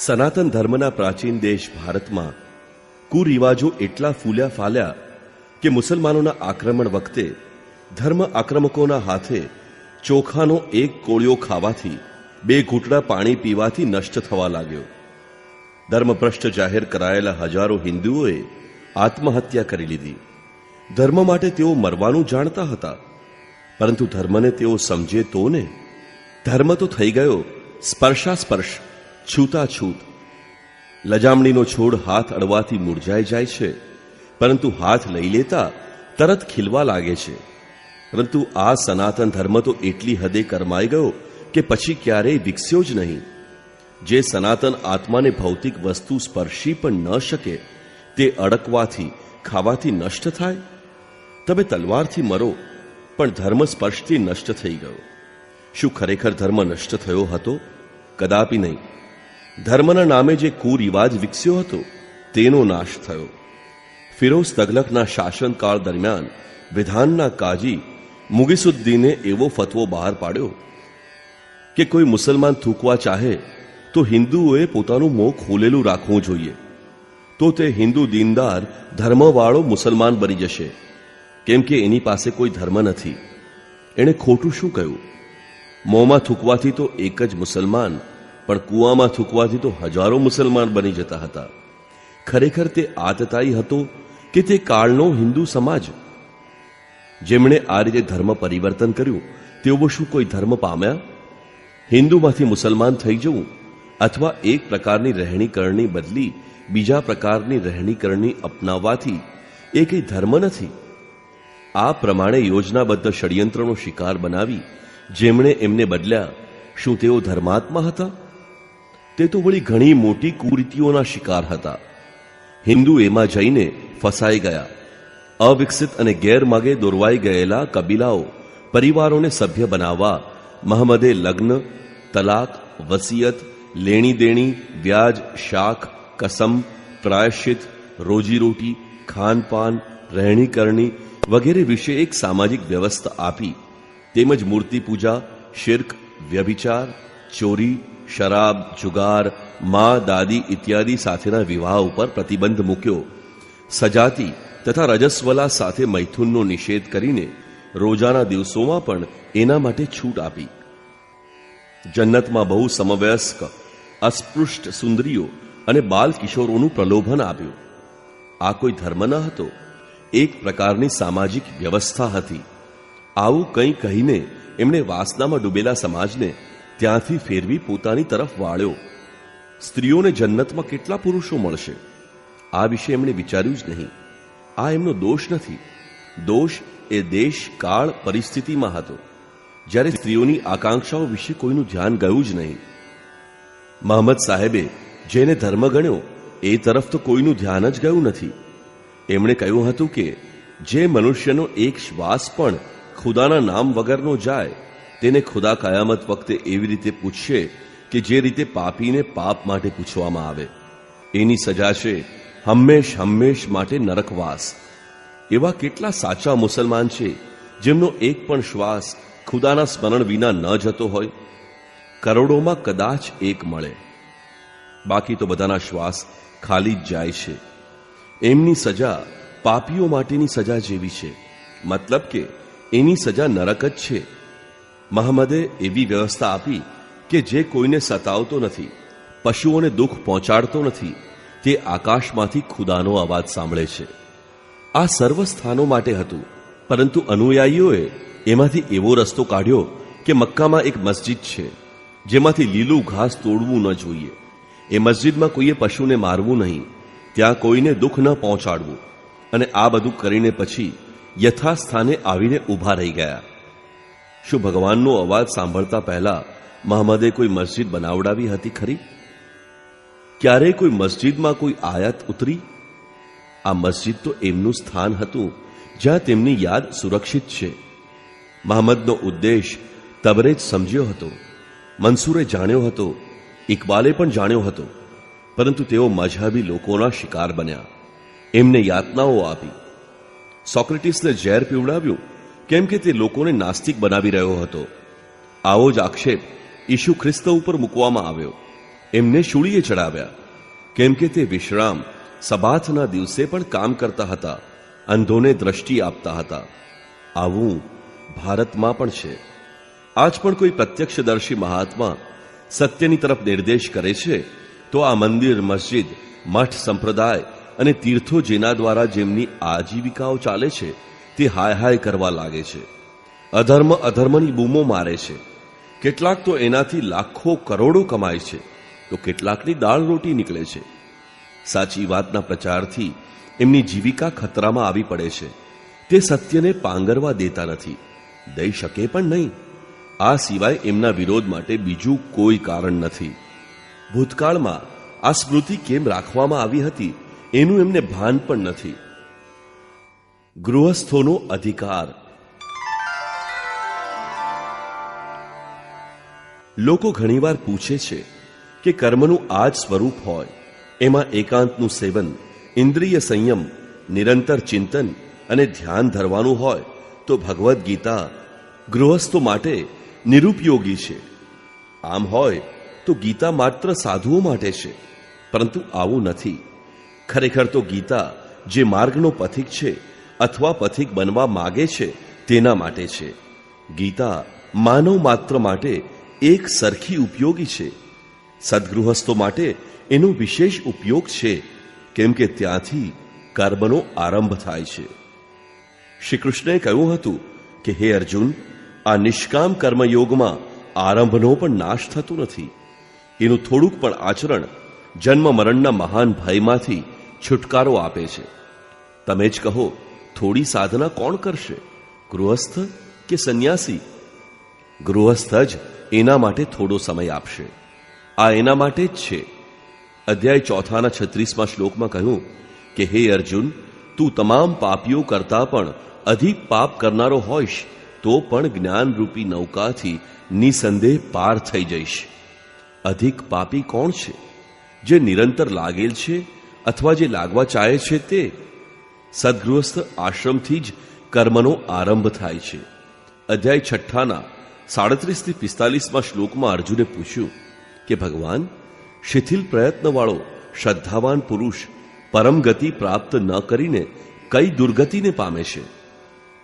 સનાતન ધર્મના પ્રાચીન દેશ ભારતમાં કુરિવાજો એટલા ફૂલ્યા ફાલ્યા કે મુસલમાનોના આક્રમણ વખતે ધર્મ આક્રમકોના હાથે ચોખાનો એક કોળિયો ખાવાથી, 2 ઘૂંટડા પાણી પીવાથી નષ્ટ થવા લાગ્યો. ધર્મભ્રષ્ટ જાહેર કરાયેલા હજારો હિન્દુઓએ આત્મહત્યા કરી લીધી. ધર્મ માટે તેઓ મરવાનું જાણતા હતા, પરંતુ ધર્મને તેઓ સમજે તો ને. ધર્મ તો થઈ ગયો સ્પર્શાસ્પર્શ, છૂતાછૂત. લજામણીનો છોડ હાથ અડવાથી મુરઝાઈ જાય છે, પરંતુ હાથ લઈ લેતા તરત ખીલવા લાગે છે. પરંતુ આ સનાતન ધર્મ તો એટલી હદે કરમાઈ ગયો કે પછી ક્યારેય વિકસ્યો જ નહીં. જે સનાતન આત્માને ભૌતિક વસ્તુ સ્પર્શી પણ ન શકે તે અડકવાથી, ખાવાથી નષ્ટ થાય. તમે તલવારથી મરો, પણ ધર્મ સ્પર્શથી નષ્ટ થઈ ગયો. શું ખરેખર ધર્મ નષ્ટ થયો હતો? કદાપી નહીં. ધર્મના નામે જે કુરિવાજ વિકસ્યો હતો તેનો નાશ થયો. ફિરોઝ તગલકના શાસનકાળ દરમિયાન વિધાનના કાજી મુગીસુદ્દીને એવો ફતવો બહાર પાડ્યો કે કોઈ મુસલમાન થૂકવા ચાહે તો હિન્દુઓએ પોતાનું મોં ખોલેલું રાખવું જોઈએ. તો તે હિન્દુ દીનદાર, ધર્મવાળો મુસલમાન બની જશે, કેમ કે એની પાસે કોઈ ધર્મ નથી. એણે ખોટું શું કહ્યું? મોંમાં થૂકવાથી તો એક જ મુસલમાન, પણ કૂવામાં થૂકવાથી તો હજારો મુસલમાન બની જતા હતા. ખરેખર તે આતતાઈ હતો કે તે કાળનો હિન્દુ સમાજ? જેમણે આ રીતે ધર્મ પરિવર્તન કર્યું તેઓ શું કોઈ ધર્મ પામ્યા? હિન્દુમાંથી મુસલમાન થઈ જવું અથવા એક પ્રકારની રહેણી કરણી બદલી બીજા પ્રકારની રહેણી કરણી અપનાવવાથી એ કંઈ ધર્મ નથી. આ પ્રમાણે યોજનાબદ્ધ ષડયંત્રનો શિકાર બનાવી જેમણે એમને બદલ્યા, શું તેઓ ધર્માત્મા હતા? તે તો વળી ઘણી મોટી કુરીતિઓના શિકાર હતા. હિન્દુ એમાં જઈને ફસાઈ ગયા. અવિકસિત અને ગેરમાર્ગે દોરવાઈ ગયેલા કબીલાઓ, પરિવારોને સભ્ય બનાવવા મહમ્મદે લગ્ન, તલાક, વસિયત, લેણી દેણી, વ્યાજ, શાખ, કસમ, પ્રાયશ્ચિત, રોજીરોટી, ખાનપાન, રહેણી કરણી વગેરે વિશે એક સામાજિક વ્યવસ્થા આપી. તેમજ મૂર્તિ પૂજા, શિર્ક, વ્યભિચાર, ચોરી, શરાબ, જુગાર, મા, દાદી ઇત્યાદિ સાથેના વિવાહ ઉપર પ્રતિબંધ મૂક્યો. સજાતી તથા રજસ્વલા સાથે મૈથુનનો નિષેધ કરીને રોજાના દિવસોમાં પણ એના માટે છૂટ આપી. જન્નતમાં બહુ સમવયસ્ક, અસ્પૃષ્ટ સુંદરીઓ અને બાલ કિશોરોનું પ્રલોભન આપ્યું. આ કોઈ ધર્મ ન હતો, એક પ્રકારની સામાજિક વ્યવસ્થા હતી. આવું કંઈ કહીને એમણે વાસનામાં ડૂબેલા સમાજને ત્યાંથી ફેરવી પોતાની તરફ વાળ્યો. સ્ત્રીઓને જન્નતમાં કેટલા પુરુષો મળશે, આ વિશે એમણે વિચાર્યું જ નહીં. આ એમનો દોષ નથી. દોષ એ દેશ, કાળ, પરિસ્થિતિમાં હતો, જ્યારે સ્ત્રીઓની આકાંક્ષાઓ વિશે કોઈનું ધ્યાન ગયું જ નહીં. મહમ્મદ સાહેબે જેને ધર્મ ગણ્યો એ તરફ તો કોઈનું ધ્યાન જ ગયું નથી. એમણે કહ્યું હતું કે જે મનુષ્યનો એક શ્વાસ પણ ખુદાના નામ વગરનો જાય તેને ખુદા કયામત વખતે એવી રીતે પૂછશે કે જે રીતે પાપીને પાપ માટે પૂછવામાં આવે. એની સજા છે હંમેશ હંમેશ માટે નરકવાસ. એવા કેટલા સાચા મુસલમાન છે જેમનો એક પણ શ્વાસ ખુદાના સ્મરણ વિના ન જતો હોય? કરોડોમાં કદાચ એક મળે. બાકી તો બધાના શ્વાસ ખાલી જ જાય છે. એમની સજા પાપીઓ માટેની સજા જેવી છે, મતલબ કે એની સજા નરક જ છે. મહમ્મદે એવી વ્યવસ્થા આપી કે જે કોઈને સતાવતો નથી, પશુઓને દુઃખ પહોંચાડતો નથી, તે આકાશમાંથી ખુદાનો અવાજ સાંભળે છે. આ સર્વ સ્થાનો માટે હતું, પરંતુ અનુયાયીઓએ એમાંથી એવો રસ્તો કાઢ્યો કે મક્કામાં એક મસ્જિદ છે જેમાંથી લીલું ઘાસ તોડવું ન જોઈએ. એ મસ્જિદમાં કોઈએ પશુને મારવું નહીં, ત્યાં કોઈને દુઃખ ન પહોંચાડવું. અને આ બધું કરીને પછી યથાસ્થાને આવીને ઊભા રહી ગયા. શું ભગવાનનો અવાજ સાંભળતા પહેલા મહમ્મદે કોઈ મસ્જિદ બનાવડાવી હતી ખરી? ક્યારેય કોઈ મસ્જિદમાં કોઈ આયત ઉતરી? આ મસ્જિદ તો એમનું સ્થાન હતું જ્યાં તેમની યાદ સુરક્ષિત છે. મહમ્મદનો ઉદ્દેશ તબરેજ સમજ્યો હતો, મંસૂરે જાણ્યો હતો, ઇકબાલે પણ જાણ્યો હતો, પરંતુ તેઓ મઝહબી લોકોના શિકાર બન્યા. એમને યાતનાઓ આપી. સોક્રેટિસને ઝેર પીવડાવ્યું કેમ કે તે લોકોને નાસ્તિક બનાવી રહ્યો હતો. આવો જ આક્ષેપ ઈસુ ખ્રિસ્ત ઉપર મૂકવામાં આવ્યો. એમને શૂળીએ ચડાવ્યા કેમ કે તે વિશ્રામ સબાથના દિવસે પણ કામ કરતા હતા, અંધોને દ્રષ્ટિ આપતા હતા. આવું ભારતમાં પણ છે. આજ પણ કોઈ પ્રત્યક્ષદર્શી મહાત્મા સત્યની તરફ નિર્દેશ કરે છે તો આ મંદિર, મસ્જિદ, મઠ, સંપ્રદાય અને તીર્થો જેના દ્વારા જેમની આજીવિકાઓ ચાલે છે તે હાય હાય કરવા લાગે છે. અધર્મ અધર્મની બૂમો મારે છે. કેટલાક તો એનાથી લાખો કરોડો કમાય છે, તો કેટલાકની દાળ રોટી નીકળે છે. સાચી વાતના પ્રચારથી એમની જીવિકા ખતરામાં આવી પડે છે. તે સત્યને પાંગરવા દેતા નથી, દઈ શકે પણ નહીં. આ સિવાય એમના વિરોધ માટે બીજું કોઈ કારણ નથી. ભૂતકાળમાં આ સ્મૃતિ કેમ રાખવામાં આવી હતી એનું એમને ભાન પણ નથી. ગૃહસ્થોનો અધિકાર. લોકો ઘણીવાર પૂછે છે કે કર્મનું આ જ સ્વરૂપ હોય, એમાં એકાંતનું સેવન, ઇન્દ્રિય સંયમ, નિરંતર ચિંતન અને ધ્યાન ધરવાનું હોય તો ભગવદ્ ગીતા ગૃહસ્થો માટે નિરુપયોગી છે. આમ હોય તો ગીતા માત્ર સાધુઓ માટે છે, પરંતુ આવું નથી. ખરેખર તો ગીતા જે માર્ગનો પથિક છે અથવા પથિક બનવા માગે છે તેના માટે છે. ગીતા માનવ માત્ર માટે એક સરખી ઉપયોગી છે. સદગૃહસ્થો માટે એનો વિશેષ ઉપયોગ છે, કેમ કે ત્યાંથી કર્મનો આરંભ થાય છે. શ્રી કૃષ્ણએ કહ્યું હતું કે હે અર્જુન, આ નિષ્કામ કર્મયોગમાં આરંભનો પણ નાશ થતો નથી. એનું થોડુંક પણ આચરણ જન્મ મરણના મહાન ભયમાંથી છુટકારો આપે છે. તમે જ કહો, થોડી સાધના કોણ કરશે, ગૃહસ્થ કે સંન્યાસી? ગૃહસ્થ જ એના માટે થોડો સમય આપશે. આ એના માટે જ છે. અધ્યાય 4:36 શ્લોકમાં કહ્યું કે હે અર્જુન, તું તમામ પાપીઓ કરતા પણ અધિક પાપ કરનારો હોઈશ તો પણ જ્ઞાનરૂપી નૌકાથી નિસંદેહ પાર થઈ જઈશ. અધિક પાપી કોણ છે? જે નિરંતર લાગેલ છે અથવા જે લાગવા ચાહે છે તે. સદગૃહસ્થ આશ્રમથી જ કર્મનો આરંભ થાય છે. અધ્યાય 6:37-45 શ્લોકમાં અર્જુને પૂછ્યું કે ભગવાન, શિથિલ પ્રયત્નવાળો શ્રદ્ધાવાન પુરુષ પરમ ગતિ પ્રાપ્ત ન કરીને કઈ દુર્ગતિને પામે છે?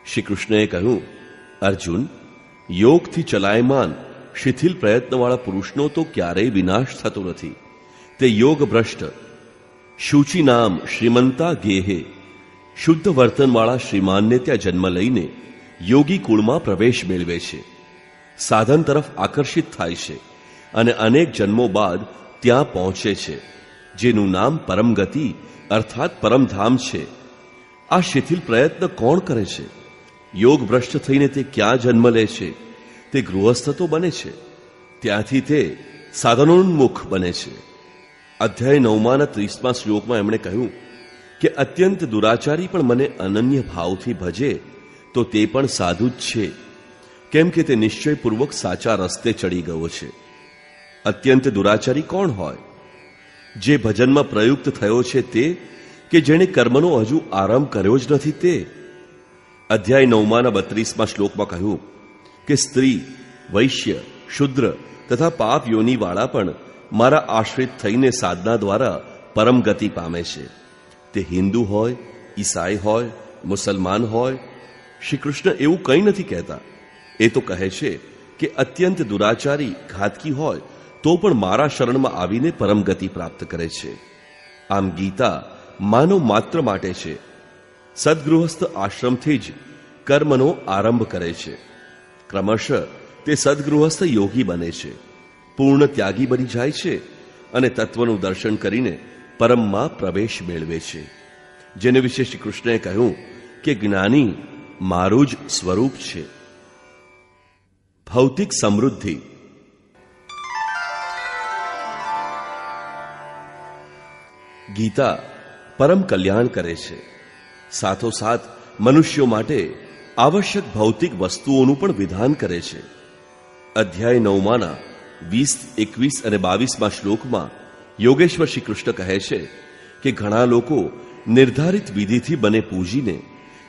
શ્રી કૃષ્ણએ કહ્યું, અર્જુન, યોગથી ચલાયમાન શિથિલ પ્રયત્નવાળા પુરુષનો તો ક્યારેય વિનાશ થતો નથી. તે યોગ ભ્રષ્ટ, શુચિ નામ શ્રીમંતા ગેહે, શુદ્ધ વર્તનવાળા શ્રીમાનને ત્યાં જન્મ લઈને યોગી કુળમાં પ્રવેશ મેળવે છે. સાધન તરફ આકર્ષિત થાય છે અને અનેક જન્મો બાદ ત્યાં પહોંચે છે, જેનું નામ પરમગતિ અર્થાત પરમધામ છે. આ શિથિલ પ્રયત્ન કોણ કરે છે? યોગ ભ્રષ્ટ થઈને તે ક્યાં જન્મ લે છે? તે ગૃહસ્થ તો બને છે, ત્યાંથી તે સાધનોન્મુખ બને છે. અધ્યાય 9:30 શ્લોકમાં એમણે કહ્યું કે અત્યંત દુરાચારી પણ મને અનન્ય ભાવથી ભજે તો તે પણ સાધુ જ છે, કેમ કે તે નિશ્ચયપૂર્વક સાચા રસ્તે ચડી ગયો છે. અત્યંત દુરાચારી કોણ હોય? જે ભજનમાં પ્રયુક્ત થયો છે તે, કે જેણે કર્મનો હજુ આરંભ કર્યો જ નથી તે. અધ્યાય 9:32 શ્લોકમાં કહ્યું કે સ્ત્રી, વૈશ્ય, શુદ્ર તથા પાપ યોનિવાળા પણ મારા આશ્રિત થઈને સાધના દ્વારા પરમ ગતિ પામે છે. તે હિન્દુ હોય, ઈસાઈ હોય, મુસલમાન હોય. શ્રી કૃષ્ણ એવું કંઈ નથી કહેતા. એ તો કહે છે કે અત્યંત દુરાચારી, ઘાતકી હોય તો પણ મારા શરણમાં આવીને પરમ ગતિ પ્રાપ્ત કરે છે. આમ ગીતા માનવ માત્ર માટે છે. સદગૃહસ્થ આશ્રમથી જ કર્મનો આરંભ કરે છે. ક્રમશઃ તે સદગૃહસ્થ યોગી બને છે, પૂર્ણ ત્યાગી બની જાય છે અને તત્વનું દર્શન કરીને પરમમાં પ્રવેશ મેળવે છે. જેને વિશે શ્રી કૃષ્ણએ કહ્યું કે જ્ઞાની મારું જ સ્વરૂપ છે. ભૌતિક સમૃદ્ધિ. ગીતા પરમ કલ્યાણ કરે છે. સાથોસાથ મનુષ્યો માટે આવશ્યક ભૌતિક વસ્તુઓનું પણ વિધાન કરે છે. અધ્યાય 9 20, 21 અને 22 શ્લોકમાં યોગેશ્વર શ્રી કૃષ્ણ કહે છે કે ઘણા લોકો નિર્ધારિત વિધિથી બને પૂજીને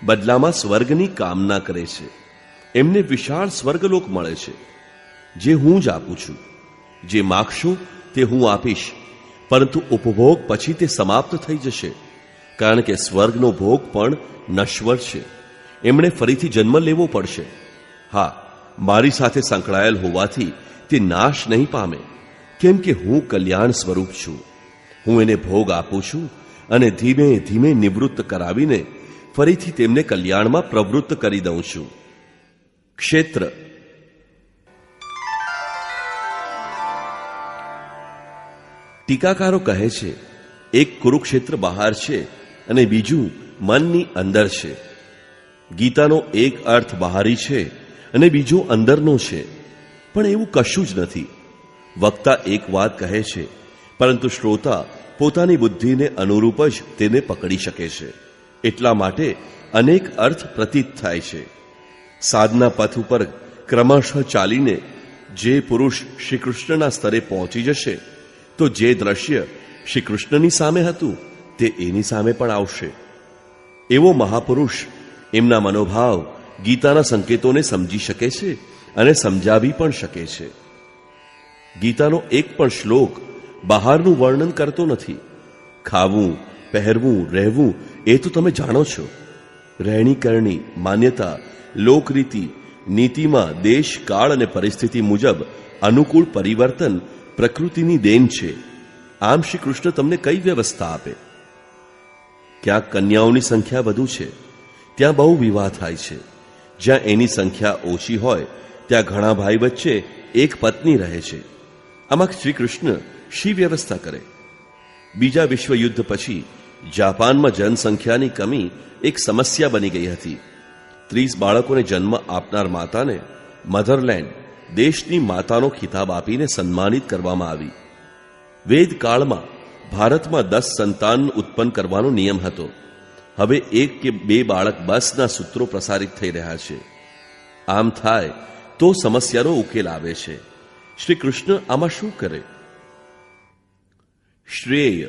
બદલામાં સ્વર્ગની કામના કરે છે. એમને વિશાળ સ્વર્ગલોક મળે છે, જે હું જ આપું છું. જે માગશો તે હું આપીશ, પરંતુ ઉપભોગ પછી તે સમાપ્ત થઈ જશે, કારણ કે સ્વર્ગનો ભોગ પણ નશ્વર છે. એમણે ફરીથી જન્મ લેવો પડશે. હા, મારી સાથે સંકળાયેલ હોવાથી તે નાશ નહીં પામે, કેમ કે હું કલ્યાણ સ્વરૂપ છું. હું એને ભોગ આપું છું અને ધીમે ધીમે નિવૃત્ત કરાવીને ફરીથી તેમને કલ્યાણમાં પ્રવૃત્ત કરી દઉં છું. ક્ષેત્ર. ટીકાકારો કહે છે, એક કુરુક્ષેત્ર બહાર છે અને બીજું મનની અંદર છે. ગીતાનો એક અર્થ બહારી છે અને બીજો અંદરનો છે, પણ એવું કશું જ નથી. વક્તા એક વાત કહે છે, પરંતુ શ્રોતા પોતાની બુદ્ધિને અનુરૂપ જ તેને પકડી શકે છે. એટલા માટે અનેક અર્થ પ્રતીત થાય છે. સાધના પથ ઉપર ક્રમશઃ ચાલીને જે પુરુષ શ્રી કૃષ્ણના સ્તરે પહોંચી જશે, તો જે દ્રશ્ય શ્રી કૃષ્ણની સામે હતું તે એની સામે પણ આવશે. એવો મહાપુરુષ એમના મનોભાવ, ગીતાના સંકેતોને સમજી શકે છે અને સમજાવી પણ શકે છે. ગીતાનો એક પણ શ્લોક બહારનું વર્ણન કરતો નથી. ખાવું, પહેરવું, રહેવું એ તો તમે જાણો છો. રહેણી કરણી, માન્યતા, લોકરીતિ, નીતિમાં દેશ, કાળ અને પરિસ્થિતિ મુજબ અનુકૂળ પરિવર્તન પ્રકૃતિની દેન છે. આમ શ્રી કૃષ્ણ તમને કઈ વ્યવસ્થા આપે? ક્યાંક કન્યાઓની સંખ્યા વધુ છે, ત્યાં બહુ વિવાહ થાય છે. જ્યાં એની સંખ્યા ઓછી હોય ત્યાં ઘણા ભાઈ વચ્ચે એક પત્ની રહે છે. આમાં શ્રી કૃષ્ણ શી વ્યવસ્થા કરે? બીજા વિશ્વયુદ્ધ પછી જાપાનમાં જનસંખ્યાની કમી એક સમસ્યા બની ગઈ હતી. 30 બાળકોને જન્મ આપનાર માતાને મધરલેન્ડ, દેશની માતાનો ખિતાબ આપીને સન્માનિત કરવામાં આવી. વેદકાળમાં ભારતમાં 10 સંતાન ઉત્પન્ન કરવાનો નિયમ હતો. હવે 1 કે 2 બાળક બસના સૂત્રો પ્રસારિત થઈ રહ્યા છે. આમ થાય તો સમસ્યાનો ઉકેલ આવે છે. શ્રી કૃષ્ણ આમાં શું કરે? શ્રેય.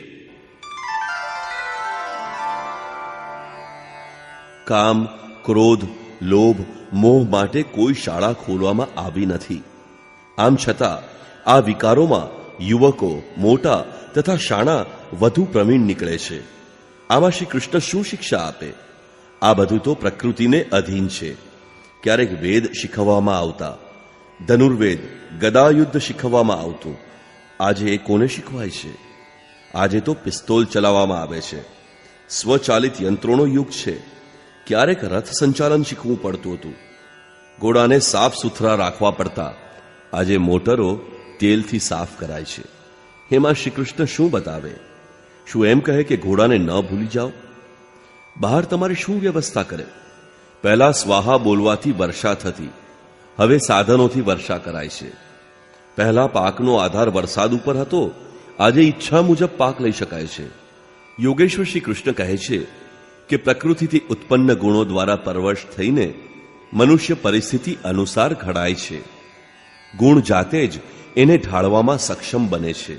કામ, ક્રોધ, લોભ, મોહ માટે કોઈ શાળા ખોલવામાં આવી નથી. આમ છતાં આ વિકારોમાં યુવકો, મોટા તથા શાણા વધુ પ્રવીણ નીકળે છે. આમાં શ્રી કૃષ્ણ શું શિક્ષા આપે? આ બધું તો પ્રકૃતિને અધીન છે. ક્યારેક વેદ શીખવવામાં આવતા, ધનુર્વેદ, ગદાયુદ્ધ શીખવવામાં આવતું. આજે એ કોને શીખવાય છે? આજે તો પિસ્તોલ ચલાવવામાં આવે છે. સ્વચાલિત યંત્રોનો યુગ છે. ક્યારેક રથ સંચાલન શીખવું પડતું હતું. ઘોડાને સાફ સુથરા રાખવા પડતા. આજે મોટરો તેલથી સાફ કરાય છે. એમાં શ્રી કૃષ્ણ શું બતાવે? શું એમ કહે કે ઘોડાને ન ભૂલી જાઓ? બહાર તમારી શું વ્યવસ્થા કરે? પહેલા સ્વાહા બોલવાથી વર્ષા થતી, હવે સાધનોથી વર્ષા કરાય છે. પહેલા પાકનો આધાર વરસાદ ઉપર હતો, આજે ઈચ્છા મુજબ પાક લઈ શકાય છે. યોગેશ્વર શ્રી કૃષ્ણ કહે છે કે પ્રકૃતિથી ઉત્પન્ન ગુણો દ્વારા પરવશ થઈને મનુષ્ય પરિસ્થિતિ અનુસાર ઘડાય છે. ગુણ જાતે જ એને ઢાળવામાં સક્ષમ બને છે.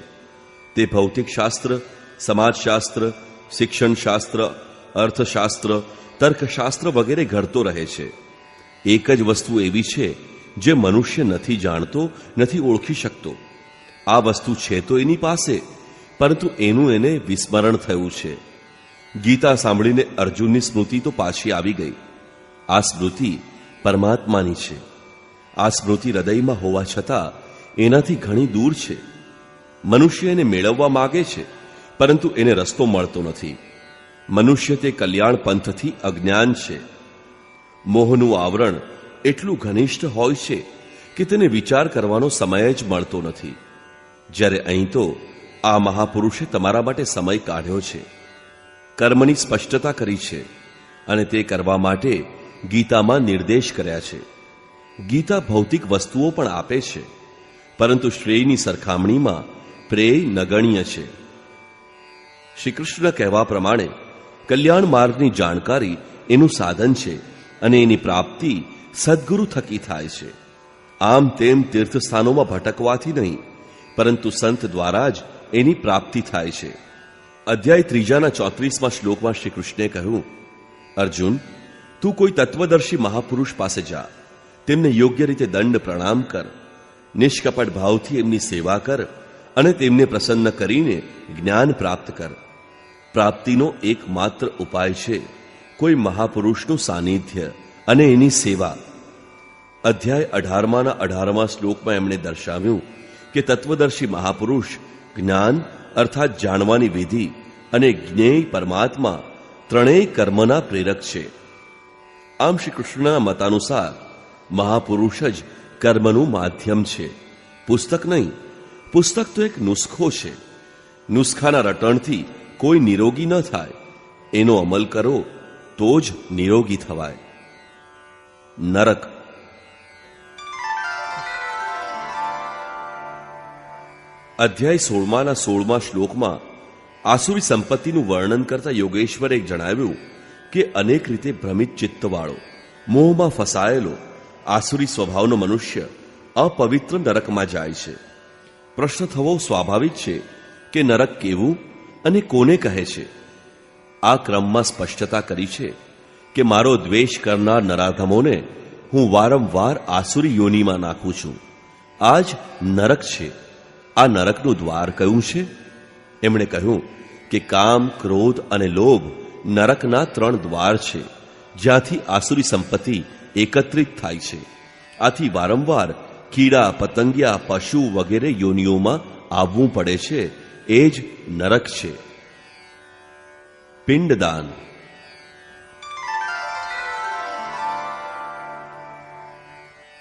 તે ભૌતિક શાસ્ત્ર, સમાજશાસ્ત્ર, શિક્ષણશાસ્ત્ર, અર્થશાસ્ત્ર, તર્કશાસ્ત્ર વગેરે ઘડતો રહે છે. એક જ વસ્તુ એવી છે જે મનુષ્ય નથી જાણતો, નથી ઓળખી શકતો. આ વસ્તુ છે તો એની પાસે, પરંતુ એનું એને વિસ્મરણ થયું છે. ગીતા સાંભળીને અર્જુનની સ્મૃતિ તો પાછી આવી ગઈ. આ સ્મૃતિ પરમાત્માની છે. આ સ્મૃતિ હૃદયમાં હોવા છતાં એનાથી ઘણી દૂર છે. મનુષ્ય એને મેળવવા માગે છે, પરંતુ એને રસ્તો મળતો નથી. મનુષ્ય તે કલ્યાણ પંથથી અજ્ઞાન છે. મોહનું આવરણ એટલું ઘનિષ્ઠ હોય છે કે તેને વિચાર કરવાનો સમય જ મળતો નથી. જ્યારે અહીં તો આ મહાપુરુષે તમારા માટે સમય કાઢ્યો છે, કર્મની સ્પષ્ટતા કરી છે, અને તે કરવા માટે ગીતામાં નિર્દેશ કર્યા છે. ગીતા ભૌતિક વસ્તુઓ પણ આપે છે, પરંતુ શ્રેયની સરખામણીમાં પ્રેય નગણ્ય છે. શ્રી કૃષ્ણ કહેવા પ્રમાણે કલ્યાણ માર્ગની જાણકારી એનું સાધન છે, અને એની પ્રાપ્તિ સદગુરુ થકી થાય છે. આમ તેમ તીર્થસ્થાનોમાં ભટકવાથી નહીં, પરંતુ સંત દ્વારા જ એની પ્રાપ્તિ થાય છે. અધ્યાય 3ના 34મા શ્લોકમાં શ્રી કૃષ્ણે કહ્યું, અર્જુન, તું કોઈ તત્વદર્શી મહાપુરુષ પાસે જા, તેમને યોગ્ય રીતે દંડ પ્રણામ કર, નિષ્કપટ ભાવથી એમની સેવા કર, અને તેમને પ્રસન્ન કરીને જ્ઞાન પ્રાપ્ત કર. પ્રાપ્તિનો એકમાત્ર ઉપાય છે કોઈ મહાપુરુષનું સાનિધ્ય અને એની સેવા. અધ્યાય 18ના 18મા શ્લોકમાં એમણે દર્શાવ્યું કે તત્વદર્શી મહાપુરુષ જ્ઞાન અર્થાત જાણવાની વિધિ અને જ્ઞેય પરમાત્મા ત્રણેય કર્મના પ્રેરક છે. આમ શ્રી કૃષ્ણના મતાનુસાર મહાપુરુષ જ કર્મનું માધ્યમ છે, પુસ્તક નહીં. પુસ્તક તો એક નુસ્ખો છે. નુસ્ખાના રટણથી કોઈ નિરોગી ન થાય. એનો અમલ કરો તો જ નિરોગી થવાય. નરક. અધ્યાય 16ના 16મા શ્લોકમાં આસુરી સંપત્તિનું વર્ણન કરતા યોગેશ્વરે જણાવ્યું કે અનેક રીતે ભ્રમિત ચિત્તવાળો, મોહમાં ફસાયેલો આસુરી સ્વભાવનો મનુષ્ય અપવિત્ર નરકમાં જાય છે. પ્રશ્ન થવો સ્વાભાવિક છે કે નરક કેવું અને કોને કહે છે. આ ક્રમમાં સ્પષ્ટતા કરી છે કે મારો દ્વેષ કરનાર નરાધમોને હું વારંવાર આસુરી યોનિમાં નાખું છું. આ જ નરક છે. આ નરકનું દ્વાર કયું છે? એમણે કહ્યું કે કામ, ક્રોધ અને લોભ નરકના 3 દ્વાર છે, જ્યાંથી આસુરી સંપત્તિ એકત્રિત થાય છે. આથી વારંવાર કીડા, પતંગિયા, પશુ વગેરે યોનિઓમાં આવવું પડે છે. એ જ નરક છે. પિંડદાન.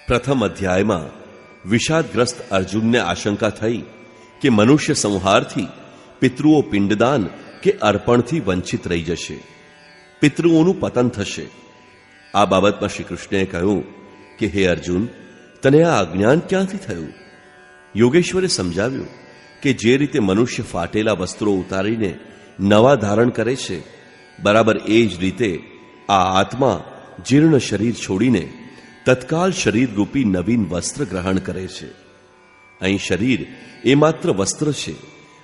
પ્રથમ અધ્યાયમાં વિષાદગ્રસ્ત અર્જુનને આશંકા થઈ કે મનુષ્ય સંહારથી પિતૃઓ પિંડદાન કે અર્પણથી વંચિત રહી જશે, પિતૃઓનું પતન થશે. આ બાબતમાં શ્રી કૃષ્ણએ કહ્યું કે હે અર્જુન, તને આ અજ્ઞાન ક્યાંથી થયું? યોગેશ્વરે સમજાવ્યું કે જે રીતે મનુષ્ય ફાટેલા વસ્ત્રો ઉતારીને નવા ધારણ કરે છે, બરાબર એ જ રીતે આ આત્મા જીર્ણ શરીર છોડીને તત્કાલ શરીર રૂપી નવીન વસ્ત્ર ગ્રહણ કરે છે. અહીં શરીર એ માત્ર વસ્ત્ર છે,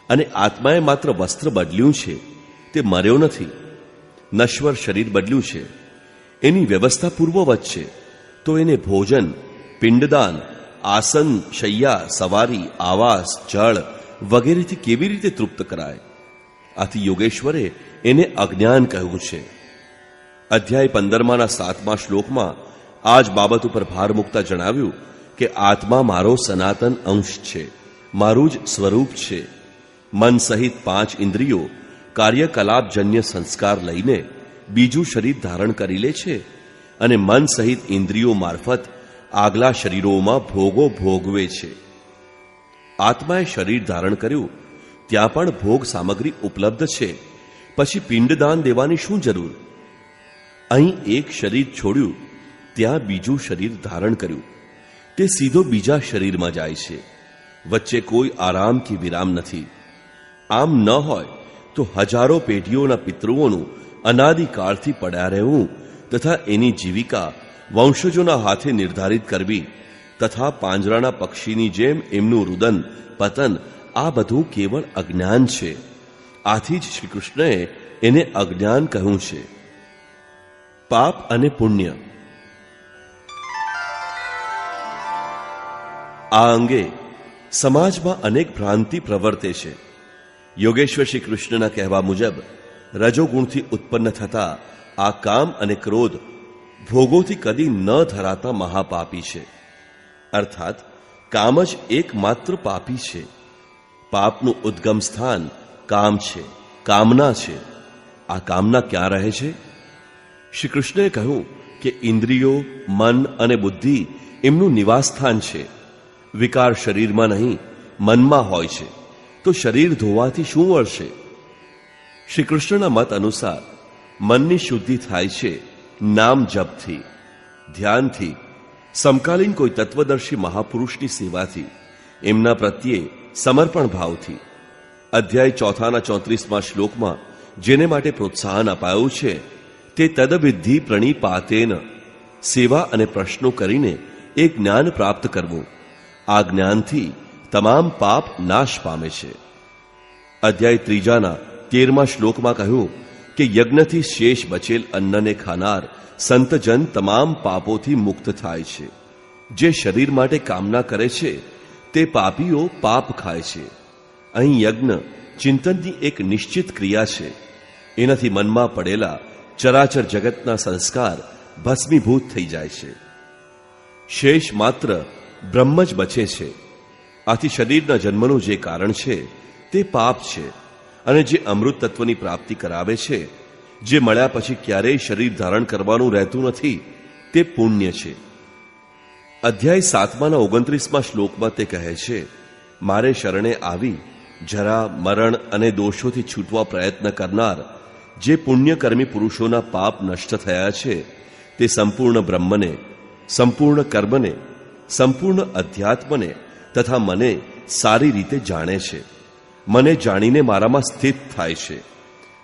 અને આત્માએ માત્ર વસ્ત્ર બદલ્યું છે, તે મર્યો નથી. નશ્વર શરીર બદલ્યું છે. એની વ્યવસ્થા પૂર્વવત છે, તો એને ભોજન, પિંડદાન, આસન, શૈયા, સવારી, આવાસ, જળ વગેરેથી કેવી રીતે તૃપ્ત કરાય? આથી યોગેશ્વરે એને અજ્ઞાન કહ્યું છે. અધ્યાય 15ના 7મા શ્લોકમાં આ જ બાબત ઉપર ભાર મૂકતા જણાવ્યું કે આત્મા મારો સનાતન અંશ છે, મારું જ સ્વરૂપ છે. મન સહિત 5 ઇન્દ્રિયો કાર્યકલાપજન્ય સંસ્કાર લઈને બીજું શરીર ધારણ કરી લે છે, અને મન સહિત ઇન્દ્રિયો મારફત આગલા શરીરોમાં ભોગો ભોગવે છે. આત્માએ શરીર ધારણ કર્યું, ત્યાં પણ ભોગ સામગ્રી ઉપલબ્ધ છે. પછી પિંડદાન દેવાની શું જરૂર? અહીં એક શરીર છોડ્યું, ત્યાં બીજું શરીર ધારણ કર્યું. તે સીધો બીજા શરીરમાં જાય છે. વચ્ચે કોઈ આરામ કે વિરામ નથી. આમ ન હોય તો હજારો પેઢીઓના પિતૃઓનું અનાદિકાળથી પડ્યા રહેવું તથા એની જીવિકા વંશજોના હાથે નિર્ધારિત કરવી તથા પાંજરાના પક્ષીની જેમ એમનું રુદન, પતન, આ બધું કેવળ અજ્ઞાન છે. આથી જ શ્રી કૃષ્ણએ એને અજ્ઞાન કહ્યું છે. પાપ અને પુણ્ય. આ અંગે સમાજમાં અનેક ભ્રાંતિ પ્રવર્તે છે. યોગેશ્વર શ્રી કૃષ્ણના કહેવા મુજબ રજોગુણથી ઉત્પન્ન થતા આ કામ અને ક્રોધ ભોગોથી કદી ન ધરાતા મહાપાપી છે. અર્થાત કામ જ એકમાત્ર પાપી છે. પાપનું ઉદ્ગમ સ્થાન કામ છે, કામના છે. આ કામના ક્યાં રહે છે? શ્રી કૃષ્ણએ કહ્યું કે ઇન્દ્રિયો, મન અને બુદ્ધિ એમનું નિવાસ સ્થાન છે. વિકાર શરીરમાં નહીં, મનમાં હોય છે. તો શરીર ધોવાથી શું વળશે? શ્રી કૃષ્ણના મત અનુસાર મનની શુદ્ધિ થાય છે નામ જપથી, ધ્યાનથી, સમકાલીન કોઈ તત્વદર્શી મહાપુરુષની સેવાથી, એમના પ્રત્યે સમર્પણ ભાવથી. અધ્યાય 4ના શ્લોકમાં જેને માટે પ્રોત્સાહન અપાયું છે તે તદવિધિ પ્રણિપાતેન, સેવા અને પ્રશ્નો કરીને એ જ્ઞાન પ્રાપ્ત કરવું. આ જ્ઞાનથી તમામ પાપ નાશ પામે છે. અધ્યાય 3ના 13મા શ્લોકમાં કહ્યું કે યજ્ઞથી શેષ બચેલ અન્નને ખાનાર સંતજન તમામ પાપોથી મુક્ત થાય છે. જે શરીર માટે કામના કરે છે તે પાપીઓ પાપ ખાય છે. અહીં યજ્ઞ ચિંતનની એક નિશ્ચિત ક્રિયા છે. એનાથી મનમાં પડેલા ચરાચર જગતના સંસ્કાર ભસ્મીભૂત થઈ જાય છે. શેષ માત્ર બ્રહ્મ જ બચે છે. આથી શરીરના જન્મનું જે કારણ છે તે પાપ છે, અને જે અમૃત તત્વની પ્રાપ્તિ કરાવે છે, જે મળ્યા પછી ક્યારેય શરીર ધારણ કરવાનું રહેતું નથી, તે પુણ્ય છે. અધ્યાય 7ના 29મા શ્લોકમાં તે કહે છે, મારે શરણે આવી જરા, મરણ અને દોષોથી છૂટવા પ્રયત્ન કરનાર જે પુણ્યકર્મી પુરુષોના પાપ નષ્ટ થયા છે તે સંપૂર્ણ બ્રહ્મને, સંપૂર્ણ કર્મને, સંપૂર્ણ અધ્યાત્મને તથા મને સારી રીતે જાણે છે. મને જાણીને મારામાં સ્થિત થાય છે.